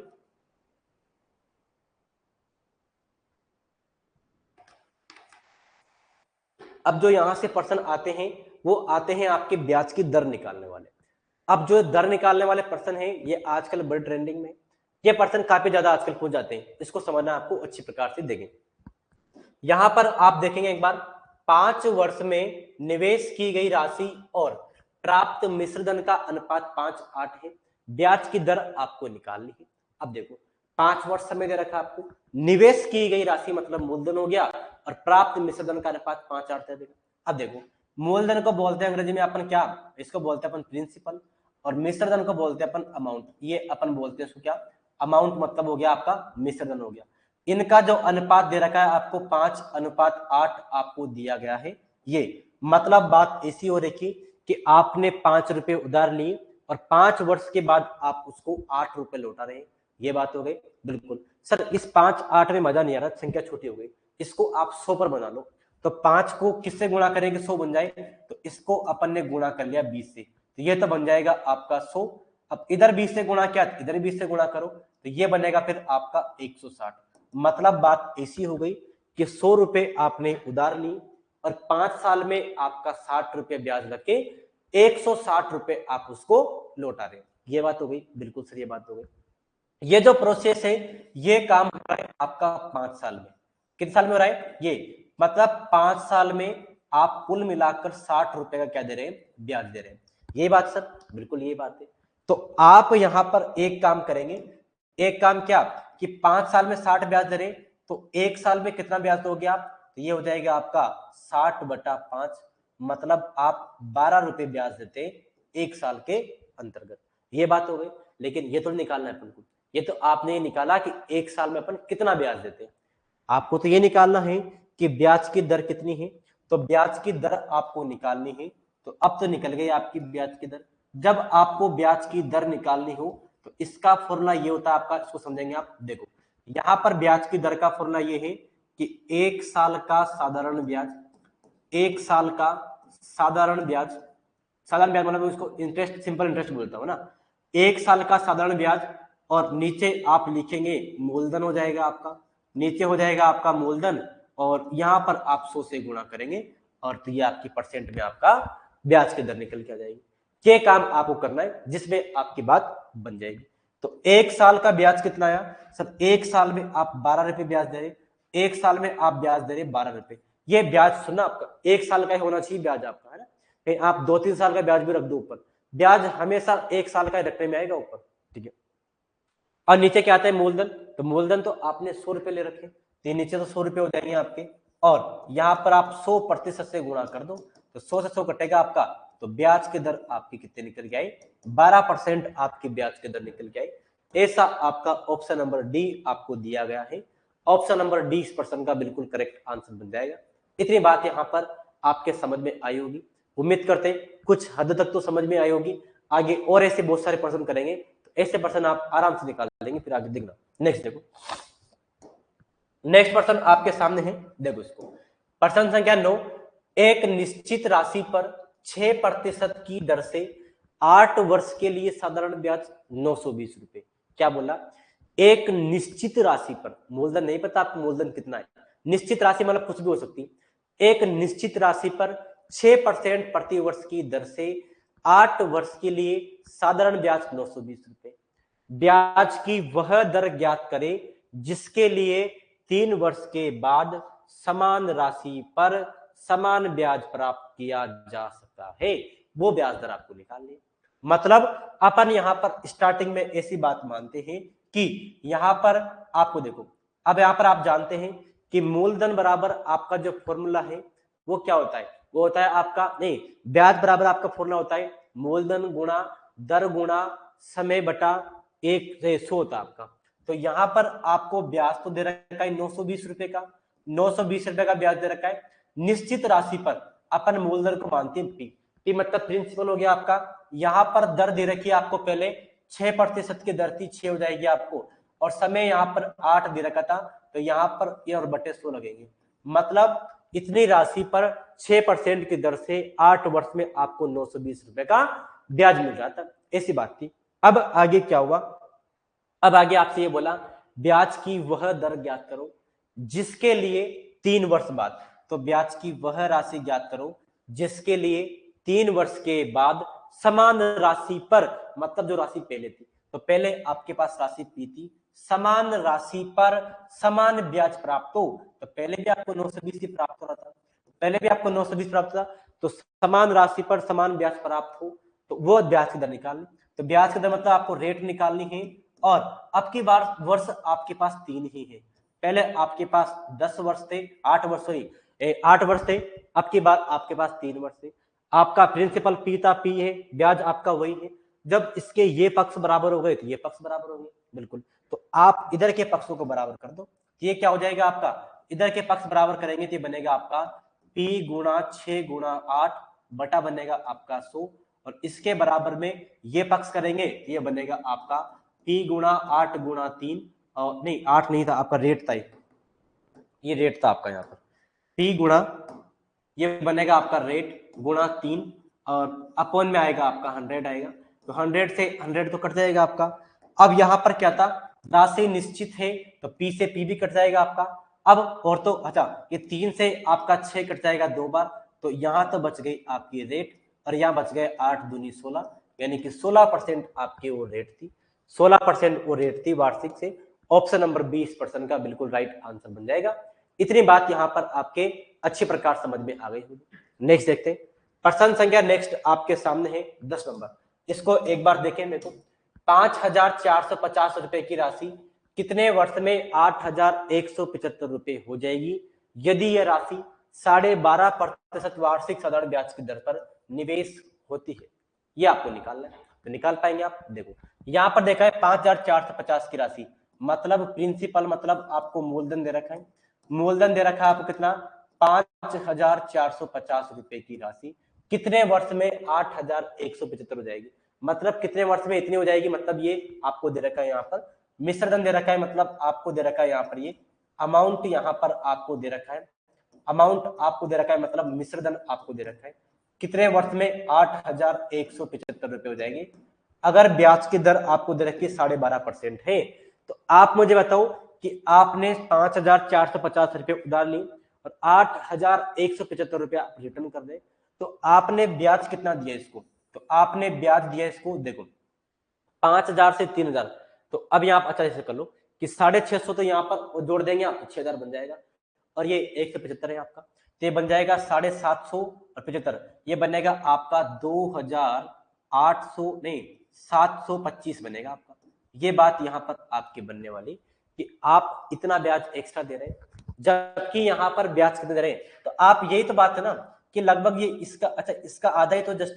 अब जो यहां से प्रश्न आते हैं वो आते हैं आपके ब्याज की दर निकालने वाले। अब जो दर निकालने वाले प्रश्न हैं ये आजकल बड़े ट्रेंडिंग में, ये प्रश्न काफी ज्यादा आजकल पूछ जाते हैं, इसको समझना आपको अच्छी प्रकार से देंगे। यहां पर आप देखेंगे एक बार, 5 वर्ष में निवेश की गई राशि और प्राप्त मिश्रधन का अनुपात 5:8 है, ब्याज की दर आपको निकालनी है। अब देखो 5 वर्ष समय दे रखा आपको, निवेश की गई राशि मतलब मूलधन हो गया, और प्राप्त मिश्रधन का अनुपात 5:8 दे देगा। अब देखो मूलधन को बोलते हैं अंग्रेजी में अपन क्या, इसको बोलते हैं अपन प्रिंसिपल, और मिश्रधन को बोलते हैं अपन अमाउंट। ये अपन बोलते हैं इसको क्या, अमाउंट मतलब हो गया आपका मिश्रधन हो गया। इनका जो अनुपात दे रखा है आपको 5:8 आपको दिया गया है। ये मतलब बात ऐसी हो रही कि आपने 5 रुपए उधार लिए और 5 वर्ष के बाद आप उसको 8 रुपए लौटा रहे हैं, ये बात हो गई। बिल्कुल सर इस 5:8 में मजा नहीं आ रहा, संख्या छोटी हो गई, इसको आप 100 पर बना लो। तो 5 को किससे गुणा करेंगे 100 बन जाए, तो इसको अपन ने गुणा कर लिया 20 से, तो ये तो बन जाएगा आपका 100। अब इधर 20 से गुणा किया, इधर 20 से गुणा करो, तो ये बनेगा फिर आपका 160। मतलब बात ऐसी हो गई कि 100 रुपए आपने उधार ली और 5 साल में आपका 60 रुपए ब्याज लग के 160 रुपए आप उसको लौटा रहे, ये बात हो गई। बिल्कुल सर ये बात हो गई। ये जो प्रोसेस है ये काम हो रहा है आपका 5 साल में। कितने साल में हो रहा है ये, मतलब 5 साल में आप कुल मिलाकर 60 रुपए का क्या दे रहे हैं, ब्याज दे रहे हैं, ये बात सर बिल्कुल ये बात है। तो आप यहां पर एक काम करेंगे, एक काम क्या कि 5 साल में 60 ब्याज दे रहे, तो 1 साल में कितना ब्याज दोगे आप, तो ये हो जाएगा आपका 60/5, मतलब आप 12 रुपए ब्याज देते 1 साल के अंतर्गत, ये बात हो गई। लेकिन ये तो निकालना है अपन को। ये तो आपने निकाला कि एक साल में अपन कितना ब्याज देते हैं, आपको तो ये निकालना है कि ब्याज की दर कितनी है। तो ब्याज की दर आपको निकालनी है। तो अब तो निकल गई आपकी ब्याज की दर। जब आपको ब्याज की दर निकालनी हो तो इसका फॉर्मूला ये होता है आपका, इसको समझेंगे आप। देखो यहां पर ब्याज की दर का फॉर्मूला ये है कि एक साल का साधारण ब्याज, एक साल का साधारण ब्याज, साधारण ब्याज मतलब इसको इंटरेस्ट, सिंपल इंटरेस्ट बोलता हूं ना, एक साल का साधारण ब्याज, और नीचे आप लिखेंगे मूलधन हो जाएगा आपका, नीचे हो जाएगा आपका मूलधन, और यहां पर आप 100 से गुणा करेंगे और तो ये आपकी परसेंट में आपका ब्याज की दर निकल के आ जाएगी। ये काम आपको करना है जिसमें आपकी बात बन जाएगी। तो एक साल का ब्याज कितना आया सर, एक साल में आप 12 रुपए ब्याज दे रहे, एक साल में आप ब्याज दे रहे 12 रुपए। ये ब्याज सुना आपका एक साल का ही होना चाहिए ब्याज आपका, है ना, कहीं आप 2-3 साल का ब्याज भी रख दो ऊपर, ब्याज हमेशा एक साल का रखने में आएगा ऊपर, ठीक है। और नीचे क्या आता है मूलधन, तो मूलधन तो आपने 100 रुपए ले रखे, तो नीचे तो 100 रुपए हो जाएंगे आपके, और यहां पर आप 100% से गुणा कर दो, तो 100 से 100 कटेगा आपका, तो ब्याज की दर आपकी कितने निकल के आई, 12% आपकी ब्याज की दर निकल के आई। ऐसा आपका ऑप्शन नंबर डी आपको दिया गया है। ऑप्शन नंबर डी इस प्रश्न का बिल्कुल करेक्ट आंसर बन जाएगा। इतनी बात यहां पर आपके समझ में आई होगी, उम्मीद करते हैं कुछ हद तक तो समझ में आई होगी। आगे और ऐसे बहुत सारे प्रश्न करेंगे, तो ऐसे प्रश्न आप आराम से निकाल लेंगे, फिर आगे देखना। नेक्स्ट देखो, नेक्स्ट प्रश्न आपके सामने है, देखो इसको, प्रश्न संख्या 9, एक निश्चित राशि पर 6% की दर से 8 वर्ष के लिए साधारण ब्याज 920 रुपए। क्या बोला, एक निश्चित राशि पर, मूलधन नहीं पता आपको मूलधन कितना है, निश्चित राशि मतलब कुछ भी हो सकती है, एक निश्चित राशि पर 6% प्रति वर्ष की दर से 8 वर्ष के लिए साधारण ब्याज 920 रुपए। ब्याज की वह दर ज्ञात करें जिसके लिए 3 वर्ष के बाद समान राशि पर समान ब्याज प्राप्त किया जा सकता है। वो ब्याज दर आपको निकालनी है। मतलब अपन यहां पर स्टार्टिंग में ऐसी बात मानते हैं कि यहां पर आपको देखो, अब यहां पर आप जानते हैं कि मूलधन बराबर आपका जो फॉर्मूला है वो क्या होता है, वो होता है आपका, नहीं, ब्याज बराबर आपका फॉर्मूला होता है मूलधन गुणा दर गुणा समय बटा 1 से 100 होता है आपका। तो यहां पर आपको ब्याज तो दे रखा है 920 रुपए का, 920 रुपए का ब्याज दे रखा है। निश्चित राशि पर अपन मूलधन को मानते हैं पी, पी मतलब प्रिंसिपल हो गया आपका। यहां पर दर दे रखी है आपको, पहले 6% की दर थी, 6 हो जाएगी आपको, और समय यहां पर 8 दे रखा था, तो यहां पर ये और बटे 100 लगेंगे। मतलब इतनी राशि पर 6% की दर से 8 वर्ष में आपको 920 रुपए का ब्याज मिल जाता, ऐसी बात थी। अब आगे क्या हुआ, अब आगे आपसे ये बोला ब्याज की वह दर ज्ञात करो जिसके लिए 3 वर्ष बाद, तो ब्याज की वह राशि ज्ञात करो जिसके लिए 3 वर्ष के बाद समान राशि पर, मतलब जो राशि पहले थी, तो पहले आपके पास राशि पी थी, समान राशि पर समान ब्याज प्राप्त हो, तो पहले भी आपको 920 ही प्राप्त हो रहा था, पहले भी आपको 920 प्राप्त था, तो समान राशि पर समान ब्याज प्राप्त हो, तो वो ब्याज की दर निकालनी। तो ब्याज की दर मतलब आपको रेट निकालनी है, और अब की बार वर्ष आपके पास 3 ही है, पहले आपके पास 10 वर्ष थे, 8 वर्ष, सॉरी 8 वर्ष थे, अब की बार आपके पास 3 वर्ष थे। आपका प्रिंसिपल पी था, पी है, ब्याज आपका वही है। जब इसके ये पक्ष बराबर हो गए तो ये पक्ष बराबर हो गए, बिल्कुल। तो आप इधर के पक्षों को बराबर कर दो, ये क्या हो जाएगा आपका, इधर के पक्ष बराबर करेंगे तो बनेगा आपका P गुणा 6 गुणा 8 बटा बनेगा आपका 100, और इसके बराबर में ये पक्ष करेंगे ये बनेगा आपका P गुणा 8 गुणा 3, और नहीं 8 नहीं था आपका, रेट था ये रेट था आपका, यहाँ पर P गुणा ये बनेगा आपका रेट गुणा 3, और अपॉन में आएगा आपका 100 आएगा, तो 100 से 100 तो कट जाएगा आपका। अब यहाँ पर क्या था, राशि निश्चित है तो P से P भी कट जाएगा आपका। अब और तो अच्छा, ये 3 से आपका 6 कट जाएगा 2 बार, तो यहाँ तो बच गई आपकी रेट, और यहाँ बच गए 8 दूनी 16, यानी कि 16% आपकी वो रेट थी, 16% वो रेट थी वार्षिक से। ऑप्शन नंबर 20 प्रश्न का बिल्कुल राइट आंसर बन जाएगा। इतनी बात यहाँ पर आपके अच्छी प्रकार समझ में आ गई होगी। नेक्स्ट देखते हैं, प्रश्न संख्या नेक्स्ट आपके सामने है 10 नंबर, इसको एक बार देखें। देखो 5,450 रुपए की राशि कितने वर्ष में 8,175 रुपए हो जाएगी यदि यह राशि 12.5% वार्षिक साधारण ब्याज की दर पर निवेश होती है। ये आपको निकालना है, तो निकाल पाएंगे आप। देखो यहाँ पर देखा है 5,450 की राशि, मतलब प्रिंसिपल मतलब आपको मूलधन दे रखा है, मूलधन दे रखा है आपको कितना 5,450 रुपए की राशि, कितने वर्ष में 8,175 हो जाएगी, मतलब कितने वर्ष में इतनी हो जाएगी, मतलब ये आपको दे रखा है यहाँ पर मिश्र धन दे रखा है, मतलब आपको दे रखा है यहाँ पर ये अमाउंट यहाँ पर आपको दे रखा है, अमाउंट आपको दे रखा है, मतलब मिश्र धन आपको दे रखा है, कितने वर्ष में 8,175 रुपए हो जाएंगे। अगर ब्याज की दर आपको दे रखी है 12.5% है, तो आप मुझे बताओ कि आपने 5,450 रुपए उधार ली और 8,175 रुपया रिटर्न कर दे, तो आपने ब्याज कितना दिया इसको, तो आपने ब्याज दिया इसको देखो 5,000 से 3,000, तो अब यहाँ पर अच्छा ऐसे कर लो कि 650 तो यहाँ पर जोड़ देंगे आप 6,000 बन जाएगा, और ये 175 है आपका, तो ये बन जाएगा 750 और 75, ये बनेगा आपका 2,800 नहीं 725 बनेगा आपका। ये बात यहाँ पर आपकी बनने वाली कि आप इतना ब्याज एक्स्ट्रा दे रहे हैं, जबकि यहाँ पर ब्याज कितने दे रहे हैं, तो आप यही तो बात है ना कि लगभग ये इसका अच्छा इसका आधा ही तो जस्ट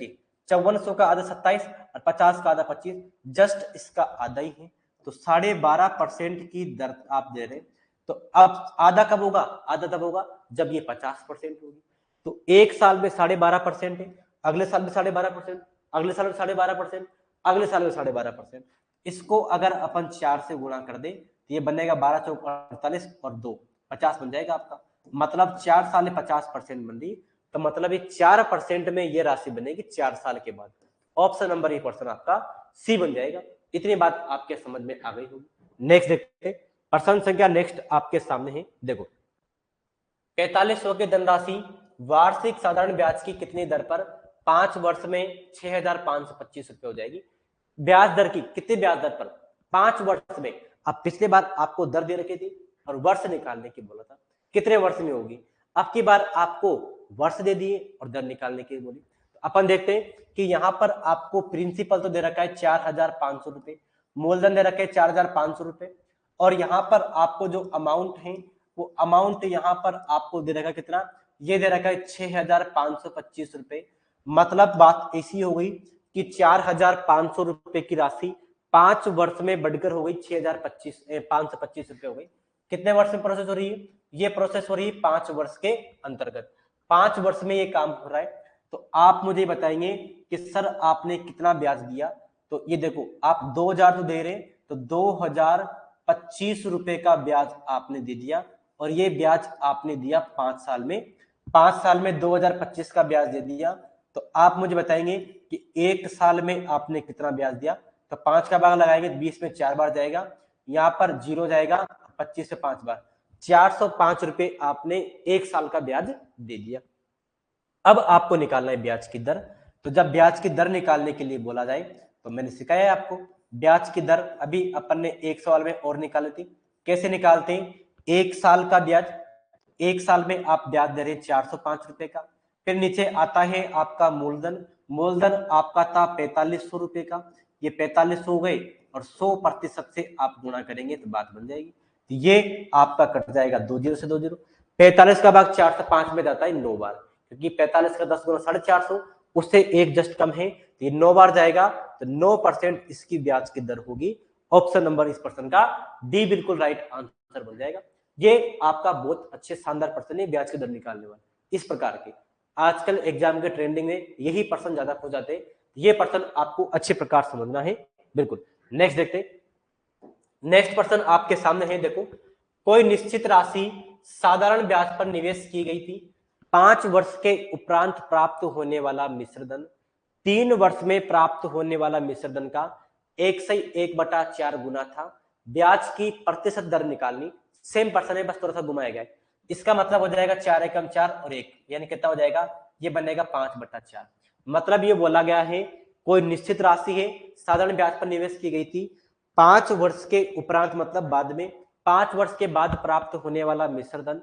5400 का आधा 27 और 50 का आधा 25, जस्ट इसका आधा ही है, तो 12.5% की दर आप दे रहे हैं। तो अब आधा कब होगा, आधा तब होगा जब ये 50% होगी, तो एक साल में 12.5% है, अगले साल में 12.5%, अगले साल में 12.5%, अगले साल में 12.5%, इसको अगर अपन 4 से गुणा कर दे तो ये बनेगा 12 चौक 48 और 2 50 बन जाएगा आपका, मतलब 4 साल में 50% बन रही, तो मतलब ये 4% में ये राशि बनेगी 4 साल के बाद, ऑप्शन नंबर ए पर्सन आपका सी बन जाएगा। इतनी बात आपके समझ में आ गई होगी। नेक्स्ट देखते हैं, प्रश्न संख्या नेक्स्ट आपके सामने है, देखो 4500 की धनराशि वार्षिक साधारण ब्याज की कितनी दर पर 5 वर्ष में 6,525 रुपए हो जाएगी, ब्याज दर की कितनी ब्याज दर पर 5 वर्ष में, अब पिछले बार आपको दर दे रखी थी और वर्ष निकालने की बोला था, कितने वर्ष में होगी, अब की बार आपको वर्ष दे दिए और दर निकालने की बोली, तो अपन देखते हैं कि यहाँ पर आपको प्रिंसिपल तो दे रखा है 4,500 रुपए, मूलधन दे रखे 4,500 रुपए, और यहाँ पर आपको जो अमाउंट है वो अमाउंट यहाँ पर आपको दे रखा कितना, ये दे रखा है 6,525 रुपए, मतलब बात ऐसी हो गई कि 4,500 रुपए की राशि 5 वर्ष में बढ़कर हो गई 525 रुपए हो गई, कितने वर्ष में प्रोसेस हो रही है, ये प्रोसेस हो रही है 5 वर्ष के अंतर्गत, 5 वर्ष में ये काम हो रहा है, तो आप मुझे बताएंगे कि सर आपने कितना ब्याज दिया, तो ये देखो आप 2,000 तो दे रहे हैं, तो 2,025 रुपए का ब्याज आपने दे दिया, और ये ब्याज आपने दिया 5 साल में, 5 साल में 2,025 का ब्याज दे दिया, तो आप मुझे बताएंगे कि एक साल में आपने कितना ब्याज दिया, तो 5 का भाग लगाएंगे 20 में 4 बार जाएगा, यहाँ पर 0 जाएगा, 25 से 5 बार 405 रुपए आपने एक साल का ब्याज दे दिया। अब आपको निकालना है ब्याज की दर, तो जब ब्याज की दर निकालने के लिए बोला जाए तो मैंने सिखाया है आपको ब्याज की दर, अभी अपन ने एक सवाल में और निकाली थी, कैसे निकालते हैं, एक साल का ब्याज, एक साल में आप ब्याज दे रहे हैं 405 रुपए का, फिर नीचे आता है आपका मूलधन, मूलधन आपका था 4,500 रुपए का, ये 4,500 हो गए और 100% से आप गुणा करेंगे तो बात बन जाएगी, तो ये आपका कट जाएगा 2 जीरो से 2 जीरो, 45 का भाग 4 से 5 में जाता है 9 बार, क्योंकि 45 का 10 गुना 450 उससे एक जस्ट कम है, तो ये 9 बार जाएगा, तो 9% इसकी ब्याज की दर होगी, ऑप्शन नंबर इस प्रश्न का डी बिल्कुल राइट आंसर बन जाएगा। ये आपका बहुत अच्छे शानदार प्रश्न है ब्याज की दर निकालने वाले, इस प्रकार के आजकल एग्जाम के ट्रेंडिंग में यही प्रश्न ज्यादा हो जाते हैं, ये प्रश्न आपको अच्छे प्रकार समझना है बिल्कुल। नेक्स्ट देखते, नेक्स्ट प्रश्न आपके सामने है, देखो कोई निश्चित राशि साधारण ब्याज पर निवेश की गई थी, 5 वर्ष के उपरांत प्राप्त होने वाला मिश्रधन 3 वर्ष में प्राप्त होने वाला मिश्रधन का 1/4 गुना था, ब्याज की प्रतिशत दर निकालनी, सेम पर्सन है बस थोड़ा सा घुमाया गया है, इसका मतलब हो जाएगा 4 एकम 4 और 1 यानी कितना हो जाएगा, ये बनेगा 5/4, मतलब ये बोला गया है कोई निश्चित राशि है साधारण ब्याज पर निवेश की गई थी, 5 वर्ष के उपरांत मतलब बाद में, 5 वर्ष के बाद प्राप्त होने वाला मिश्रधन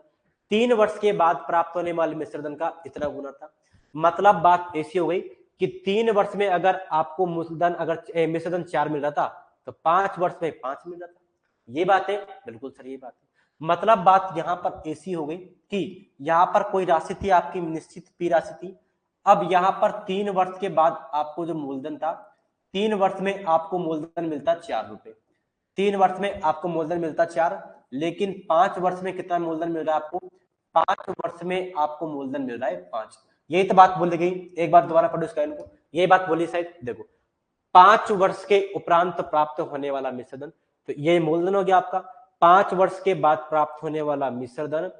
3 वर्ष के बाद प्राप्त होने वाले मिश्रधन का इतना गुना था, मतलब बात ऐसी हो गई कि 3 वर्ष में अगर आपको मूलधन अगर मिश्रधन 4 मिल रहा था तो 5 वर्ष में 5 मिल रहा था, ये बात है बिल्कुल सही, ये बात है, मतलब बात यहाँ पर ऐसी हो गई कि यहाँ पर कोई राशि थी आपकी निश्चित पी राशि थी, अब यहाँ पर 3 वर्ष के बाद आपको जो मूलधन था 3 वर्ष में आपको मूलधन मिलता 4 रुपए, 3 वर्ष में आपको मूलधन मिलता 4, लेकिन 5 वर्ष में कितना मूलधन मिल रहा है आपको, 5 वर्ष में आपको मूलधन मिल रहा है 5। यही तो बात बोली गई, एक बार दोबारा पढ़ो इसका इनको, यही बात बोली शायद, देखो 5 वर्ष के उपरांत प्राप्त होने वाला मिश्र धन, तो ये मूलधन हो गया आपका। 5 वर्ष के बाद प्राप्त होने वाला मिश्र धन,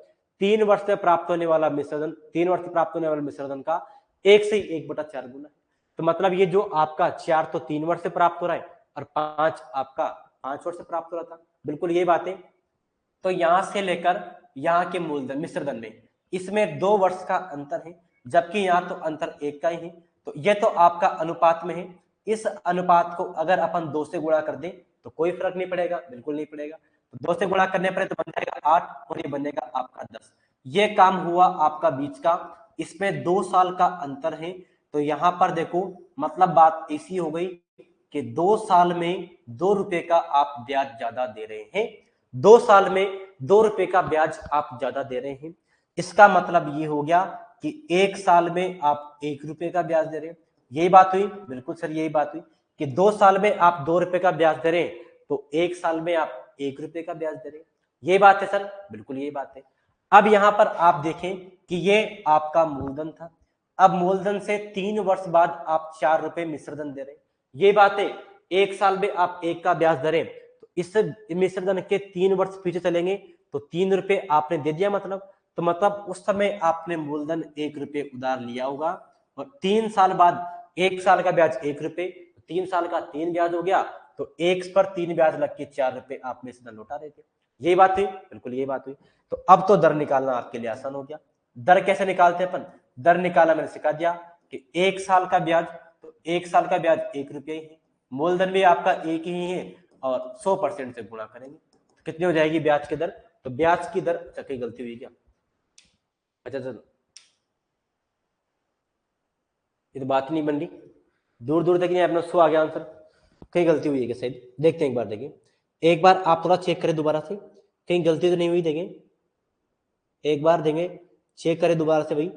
3 वर्ष में प्राप्त होने वाला मिश्र धन, 3 वर्ष में प्राप्त होने वाला मिश्र धन का 1 से 1/4 गुना है। तो मतलब ये जो आपका 4 तो 3 वर्ष से प्राप्त हो रहा है और 5 आपका 5 वर्ष से प्राप्त हो रहा था, बिल्कुल ये बातें। तो यहां से लेकर यहाँ के मूलधन मिश्र धन में इसमें 2 वर्ष का अंतर है, जबकि यहाँ तो अंतर 1 का ही है। तो ये तो आपका अनुपात में है, इस अनुपात को अगर अपन 2 से गुणा कर दें तो कोई फर्क नहीं पड़ेगा, बिल्कुल नहीं पड़ेगा। तो 2 से गुणा करने पर तो बन जाएगा 8 और ये बनेगा आपका 10। ये काम हुआ आपका बीच का, इसमें 2 साल का अंतर है। तो यहाँ पर देखो मतलब बात ऐसी हो गई कि 2 साल में 2 रुपए का आप ब्याज ज्यादा दे रहे हैं, 2 साल में 2 रुपए का ब्याज आप ज्यादा दे रहे हैं। इसका मतलब ये हो गया कि 1 साल में आप 1 रुपए का ब्याज दे रहे हैं। यही बात हुई, बिल्कुल सर यही बात हुई कि 2 साल में आप 2 रुपए का ब्याज दे रहे हैं, तो 1 साल में आप 1 रुपए का ब्याज दे रहे हैं। यही बात है सर, बिल्कुल यही बात है। अब यहां पर आप देखें कि ये आपका मूलधन था, अब मूलधन से 3 वर्ष बाद आप 4 रुपए मिश्रधन दे रहे हैं। ये बात है, 1 साल में आप 1 का ब्याज दे रहे हैं, तो इस मिश्रधन के 3 वर्ष पीछे चलेंगे तो 3 रुपए आपने दे दिया, मतलब उस समय आपने मूलधन 1 रुपए उधार लिया होगा और 3 साल बाद 1 साल का ब्याज 1 रुपए, 3 साल का 3 ब्याज हो गया, तो 1 पर 3 ब्याज लग के 4 रुपए आप मिश्रधन लौटा रहे थे। यही बात हुई, बिल्कुल यही बात हुई। तो अब तो दर निकालना आपके लिए आसान हो गया। दर कैसे निकालते हैं अपन, दर निकालना मैंने सिखा दिया कि 1 साल का ब्याज, तो 1 साल का ब्याज 1 रुपया ही है, मूलधन भी आपका 1 ही है और 100% से गुणा करेंगे तो कितनी हो जाएगी ब्याज की दर। तो ब्याज की दर, अच्छा कहीं गलती हुई क्या, अच्छा चलो ये तो बात नहीं बन रही, दूर दूर तक नहीं अपना 100 आ गया आंसर, कहीं गलती हुई है क्या, शायद देखते हैं एक बार, देखिए एक बार आप थोड़ा चेक करें दोबारा से, कहीं गलती तो नहीं हुई, देखें एक बार, देंगे चेक करें दोबारा से भाई।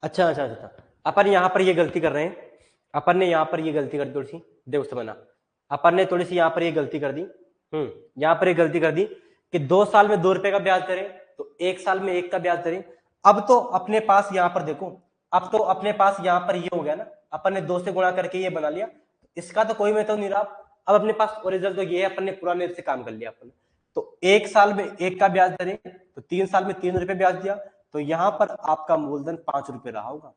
अच्छा अच्छा अच्छा, अपन यहाँ पर ये गलती कर रहे हैं, अपन ने यहाँ पर ये गलती कर दी थोड़ी सी, देखो समझना, अपन ने थोड़ी सी यहाँ पर ये गलती कर दी, यहाँ पर ये गलती कर दी कि 2 साल में 2 रुपए का ब्याज दे रहे, तो 1 साल में 1 का ब्याज दे रहे। अब तो अपने पास यहाँ पर देखो, अब तो अपने पास यहाँ पर ये हो गया ना, अपन ने 2 से गुणा करके ये बना लिया, इसका तो कोई मतलब नहीं रहा। अब अपने पास ओरिजिनल तो ये है, अपन ने पुराने से काम कर लिया अपन, तो 1 साल में 1 का ब्याज दे रहे, तो 3 साल में 3 रुपए ब्याज दिया, तो यहाँ पर आपका मूलधन 5 रुपए रहा होगा,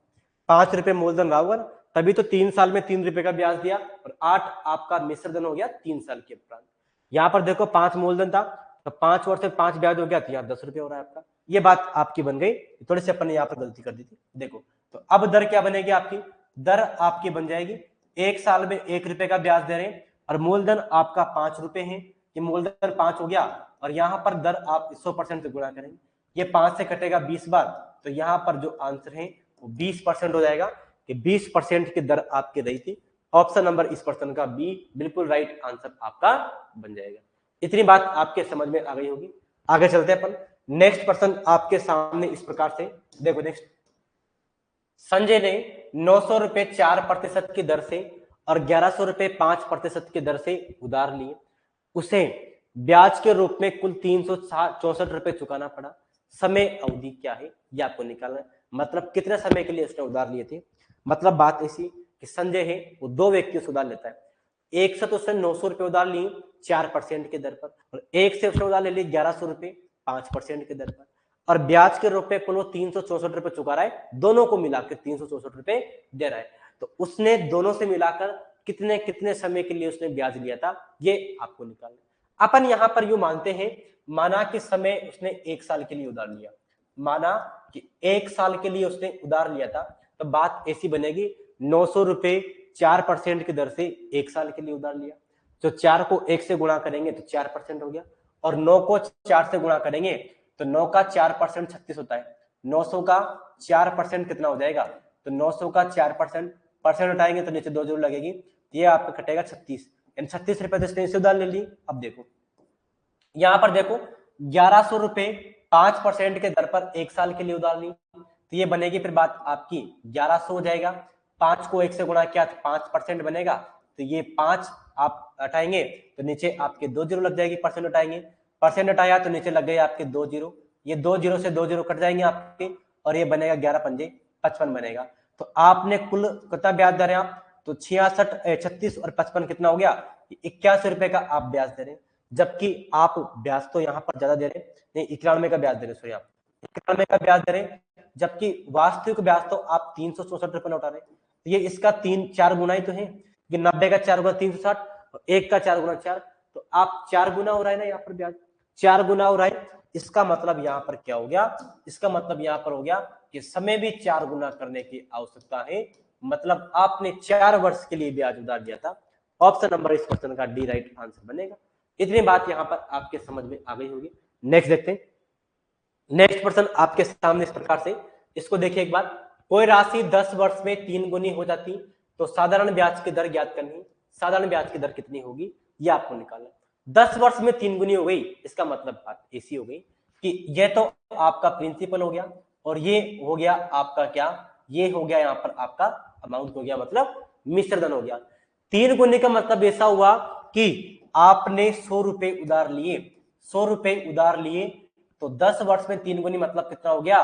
5 रुपए मूलधन रहा होगा, तभी तो 3 साल में 3 रुपए का ब्याज दिया और 8 आपका मिश्रधन हो गया 3 साल के उपरांत। यहाँ पर देखो 5 मूलधन था, तो 5 वर्ष में 5 ब्याज हो गया, तो यहाँ 10 रुपए हो रहा है आपका। ये बात आपकी बन गई, थोड़ी सी अपन ने यहाँ पर गलती कर दी थी, देखो। तो अब दर क्या बनेगी आपकी, दर आपकी बन जाएगी 1 साल में 1 रुपए का ब्याज दे रहे हैं और मूलधन आपका 5 रुपए है, ये मूलधन 5 हो गया और यहाँ पर दर आप 100% से गुणा करेंगे, ये 5 से कटेगा 20 बार, तो यहाँ पर जो आंसर है वो 20% हो जाएगा कि 20% की दर आपकी रही थी। ऑप्शन नंबर इस प्रश्न का बी बिल्कुल राइट आंसर आपका बन जाएगा। इतनी बात आपके समझ में आ गई होगी। आगे चलते हैं अपन, नेक्स्ट प्रश्न आपके सामने इस प्रकार से, देखो नेक्स्ट, संजय ने 900 रुपए 4% की दर से और 1100 रुपए 5% की दर से उधार लिए, उसे ब्याज के रूप में कुल 364 रुपए चुकाना पड़ा, समय अवधि क्या है ये आपको निकालना है, मतलब कितने समय के लिए उसने उधार लिए थे। मतलब बात ऐसी कि संजय है वो 2 व्यक्तियों से उधार लेता है, एक से तो उसने 900 रुपए उधार लिए 4% के दर पर और एक से उसने उधार ले लिए 1100 रुपए 5% के दर पर और ब्याज के रूप में कुल वो 364 रुपए चुका रहा है, दोनों को मिलाकर 364 रुपए दे रहा है। तो उसने दोनों से मिलाकर कितने कितने समय के लिए उसने ब्याज लिया था ये आपको निकालना है। अपन यहाँ पर यूं मानते हैं, माना कि समय उसने 1 साल के लिए उधार लिया, माना कि 1 साल के लिए उसने उधार लिया था, तो बात ऐसी बनेगी 900 रुपए 4% की दर से 1 साल के लिए उधार लिया, तो 4 को 1 से गुणा करेंगे तो 4% हो गया और 9 को 4 से गुणा करेंगे तो 9 का 4% 36 होता है, 900 का 4% कितना हो जाएगा तो 900 का 4% परसेंट उठाएंगे तो नीचे 2 जीरो लगेगी, ये आपका कटेगा 36, यानी 36 रुपए तो इसने इसे उधार ले ली। अब देखो यहाँ पर देखो 1100 रुपए 5% के दर पर 1 साल के लिए उधार ली, तो ये बनेगी फिर बात आपकी 1100 हो जाएगा, 5 को 1 से गुणा किया तो 5% बनेगा, तो ये 5 आप हटाएंगे तो नीचे आपके 2 जीरो लग जाएगी, परसेंट हटाएंगे, परसेंट हटाया तो नीचे लग गए आपके 2 जीरो, ये 2 जीरो से 2 जीरो कट जाएंगे आपके और ये बनेगा 11 पंजे 55 बनेगा। तो आपने कुल कितना ब्याज दे रहे हैं आप, तो 36 और 55 कितना हो गया, 81 रुपए का आप ब्याज दे रहे हैं, जबकि आप ब्याज तो यहाँ पर ज्यादा दे रहे हैं, नहीं 91 का ब्याज दे रहे हैं, सॉरी आप 91 का ब्याज दे रहे हैं, जबकि वास्तविक ब्याज तो आप 364 रुपए लौटा रहे हैं। तो ये इसका 3-4 गुना ही तो है, ये 90 का 4 गुना 360 और 1 का 4 गुना 4, तो आप 4 गुना हो रहा है ना यहाँ पर ब्याज, 4 गुना हो रहा है। इसका मतलब यहाँ पर क्या हो गया, इसका मतलब यहाँ पर हो गया कि समय भी 4 गुना करने की आवश्यकता है, मतलब आपने 4 वर्ष के लिए ब्याज उधार दिया था। ऑप्शन नंबर इस क्वेश्चन का डी राइट आंसर बनेगा। इतनी बात यहाँ पर आपके समझ में आ गई होगी। नेक्स्ट देखते हैं, नेक्स्ट प्रश्न आपके सामने इस प्रकार से, इसको देखिए एक बार, कोई राशि 10 वर्ष में 3 गुनी हो जाती तो साधारण ब्याज की दर ज्ञात करनी, साधारण ब्याज की दर कितनी होगी ये आपको निकालना। 10 वर्ष में 3 गुनी हो गई, इसका मतलब बात ऐसी हो गई कि ये तो आपका प्रिंसिपल हो गया और ये हो गया आपका क्या, ये हो गया यहाँ पर आपका अमाउंट हो गया, मतलब मिश्रधन हो गया। 3 गुनी का मतलब ऐसा हुआ कि आपने 100 रुपए उधार लिए, 100 रुपए उधार लिए, तो 10 वर्ष में 3 गुनी मतलब कितना हो गया,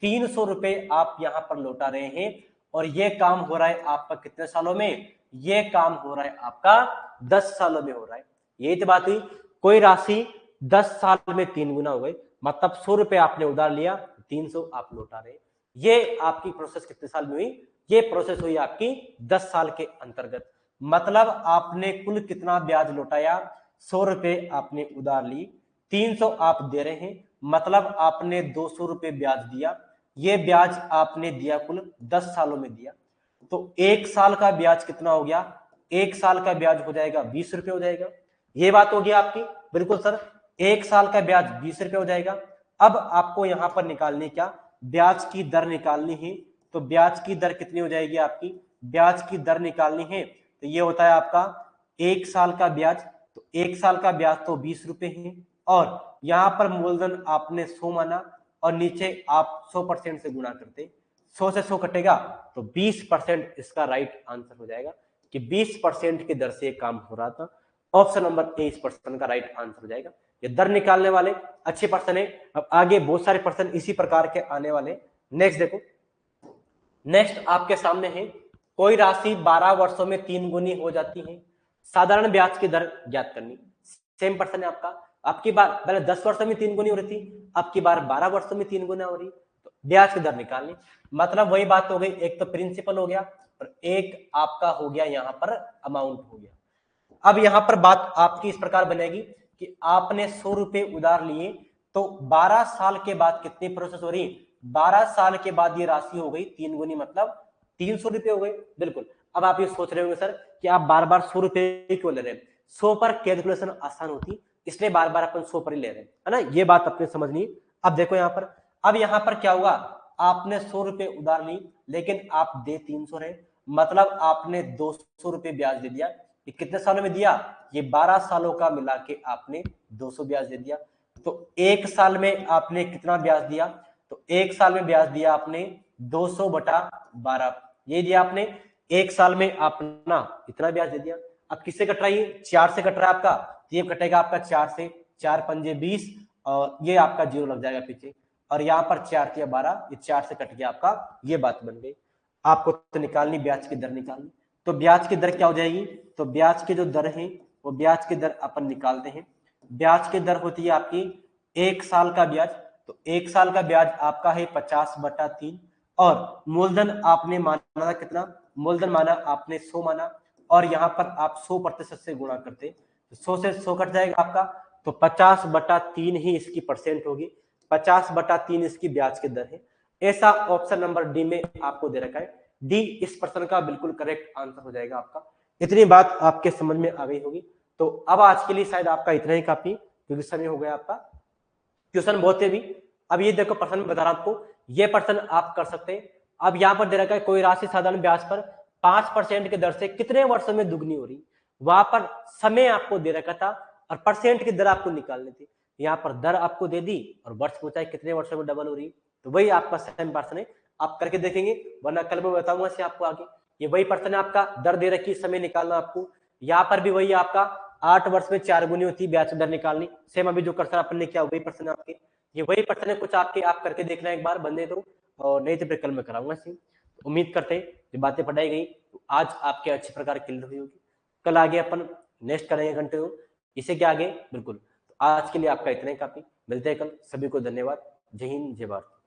300 रुपए आप यहाँ पर लौटा रहे हैं, और ये काम हो रहा है आपका कितने सालों में, ये काम हो रहा है आपका 10 सालों में हो रहा है। यही तो बात हुई, कोई राशि 10 साल में 3 गुना हो गई, मतलब 100 रुपए आपने उधार लिया, 300 आप लौटा रहे। ये आपकी प्रोसेस कितने साल में हुई, ये प्रोसेस हुई आपकी 10 साल के अंतर्गत, मतलब आपने कुल कितना ब्याज लौटाया, 100 रुपए आपने उधार ली, 300 आप दे रहे हैं, मतलब आपने 200 रुपए ब्याज दिया, ये ब्याज आपने दिया कुल 10 सालों में दिया, तो 1 साल का ब्याज कितना हो गया, 1 साल का ब्याज हो जाएगा 20 रुपए हो जाएगा, ये बात होगी आपकी, बिल्कुल सर 1 साल का ब्याज 20 रुपए हो जाएगा। अब आपको यहां पर निकालनी क्या, ब्याज की दर निकालनी है, तो ब्याज की दर कितनी हो जाएगी आपकी, ब्याज की दर निकालनी है तो ये होता है आपका 1 साल का ब्याज, तो 1 साल का ब्याज तो 20 रुपए है, और यहाँ पर मूलधन आपने 100 माना और नीचे आप 100% से गुणा करते, 100 से 100 कटेगा तो 20% इसका राइट आंसर हो जाएगा कि 20% की दर से काम हो रहा था। ऑप्शन नंबर ए इस प्रश्न का राइट आंसर हो जाएगा। ये दर निकालने वाले अच्छे प्रश्न है, अब आगे बहुत सारे प्रश्न इसी प्रकार के आने वाले। नेक्स्ट देखो, नेक्स्ट आपके सामने है, कोई राशि 12 वर्षों में 3 गुनी हो जाती है, साधारण ब्याज की दर ज्ञात करनी। सेम प्रश्न है आपका, आपकी बार पहले 10 वर्षों में 3 गुनी हो रही थी, आपकी बार 12 वर्षों में 3 गुना हो रही, तो ब्याज की दर निकालनी, मतलब वही बात हो गई, एक तो प्रिंसिपल हो गया और एक आपका हो गया यहाँ पर अमाउंट हो गया। अब यहाँ पर बात आपकी इस प्रकार बनेगी कि आपने 100 रुपए उधार लिए, तो 12 साल के बाद कितनी प्रोसेस हो रही, 12 साल के बाद ये राशि हो गई 3 गुनी, मतलब 300 रुपए हो गए। बिल्कुल, अब आप ये सोच रहे होंगे सर कि आप बार बार 100 रुपए क्यों ले रहे हैं, 100 पर कैलकुलेशन आसान होती इसलिए बार बार अपन 100 पर ही ले रहे हैं, है ना, ये बात अपने समझनी। अब देखो यहाँ पर, अब यहाँ पर क्या हुआ, आपने 100 रुपए उधार ली लेकिन आप दे 300 रहे, मतलब आपने 200 रुपए ब्याज दे दिया। ये कितने सालों में दिया, ये 12 सालों का मिला के आपने 200 ब्याज दे दिया। तो 1 साल में आपने कितना ब्याज दिया, तो 1 साल में ब्याज दिया आपने 200/12, ये दिया आपने। 1 साल में अपना इतना ब्याज दे दिया। अब किससे कट रहा है, 4 से कट रहा है आपका, तो ये कटेगा आपका 4 से, 4 पंजे 20 और ये आपका 0 लग जाएगा पीछे, और यहाँ पर 4 तिया 12, ये 4 से कट गया आपका, ये बात बन गई। आपको तो निकालनी ब्याज की दर निकालनी, तो ब्याज की दर क्या हो जाएगी, तो ब्याज की जो दर है वो ब्याज की दर अपन निकालते हैं। ब्याज की दर होती है आपकी 1 साल का ब्याज, तो 1 साल का ब्याज आपका है 50/3, और मूलधन आपने माना था कितना, मूलधन माना आपने 100 माना, और यहाँ पर आप 100% से गुणा करते, तो 100 से 100 कट जाएगा आपका, तो 50/3 ही इसकी परसेंट होगी, 50/3 इसकी ब्याज की दर है। ऐसा ऑप्शन नंबर डी में आपको दे रखा है, डी इस प्रश्न का बिल्कुल करेक्ट आंसर हो जाएगा आपका। इतनी बात आपके समझ में आ गई होगी। तो अब आज के लिए शायद आपका इतना ही काफी, क्योंकि समय हो गया आपका, क्वेश्चन बहुत है भी। अब ये देखो प्रश्न में बता रहा हूं आपको, ये प्रश्न आप कर सकते हैं, अब यहाँ पर दे रखा है कोई राशि साधारण ब्याज पर 5% की दर से कितने वर्षों में दुगनी हो रही, वहां पर समय आपको दे रखा था और परसेंट की दर आपको निकालनी थी। यहाँ पर दर आपको दे दी और वर्ष पूछा है कितने वर्षों में डबल हो रही, तो वही आपका सेम पर्सन है। आप करके देखेंगे, वरना कल मैं बताऊंगा से आपको आगे। ये वही पर्सन है, आपका दर दे रखी, समय निकालना आपको। यहाँ पर भी वही आपका 8 वर्ष में 4 गुनी होती है ब्याज दर निकालनी। सेम अभी जो कर्सर अपन ने किया वही पर्सन है आपके, ये वही पर्सन है। कुछ आपके आप करके देखना एक बार बंदे तो, और नहीं तो फिर कल मैं कराऊंगा सी। उम्मीद करते हैं जो बातें पढ़ाई गई तो आज आपके अच्छे प्रकार क्लियर हुई होगी। कल आगे अपन नेक्स्ट करेंगे कंटिन्यू इसे के आगे, बिल्कुल। तो आज के लिए आपका इतना ही काफी, मिलते हैं कल। सभी को धन्यवाद। जय हिंद, जय भारत।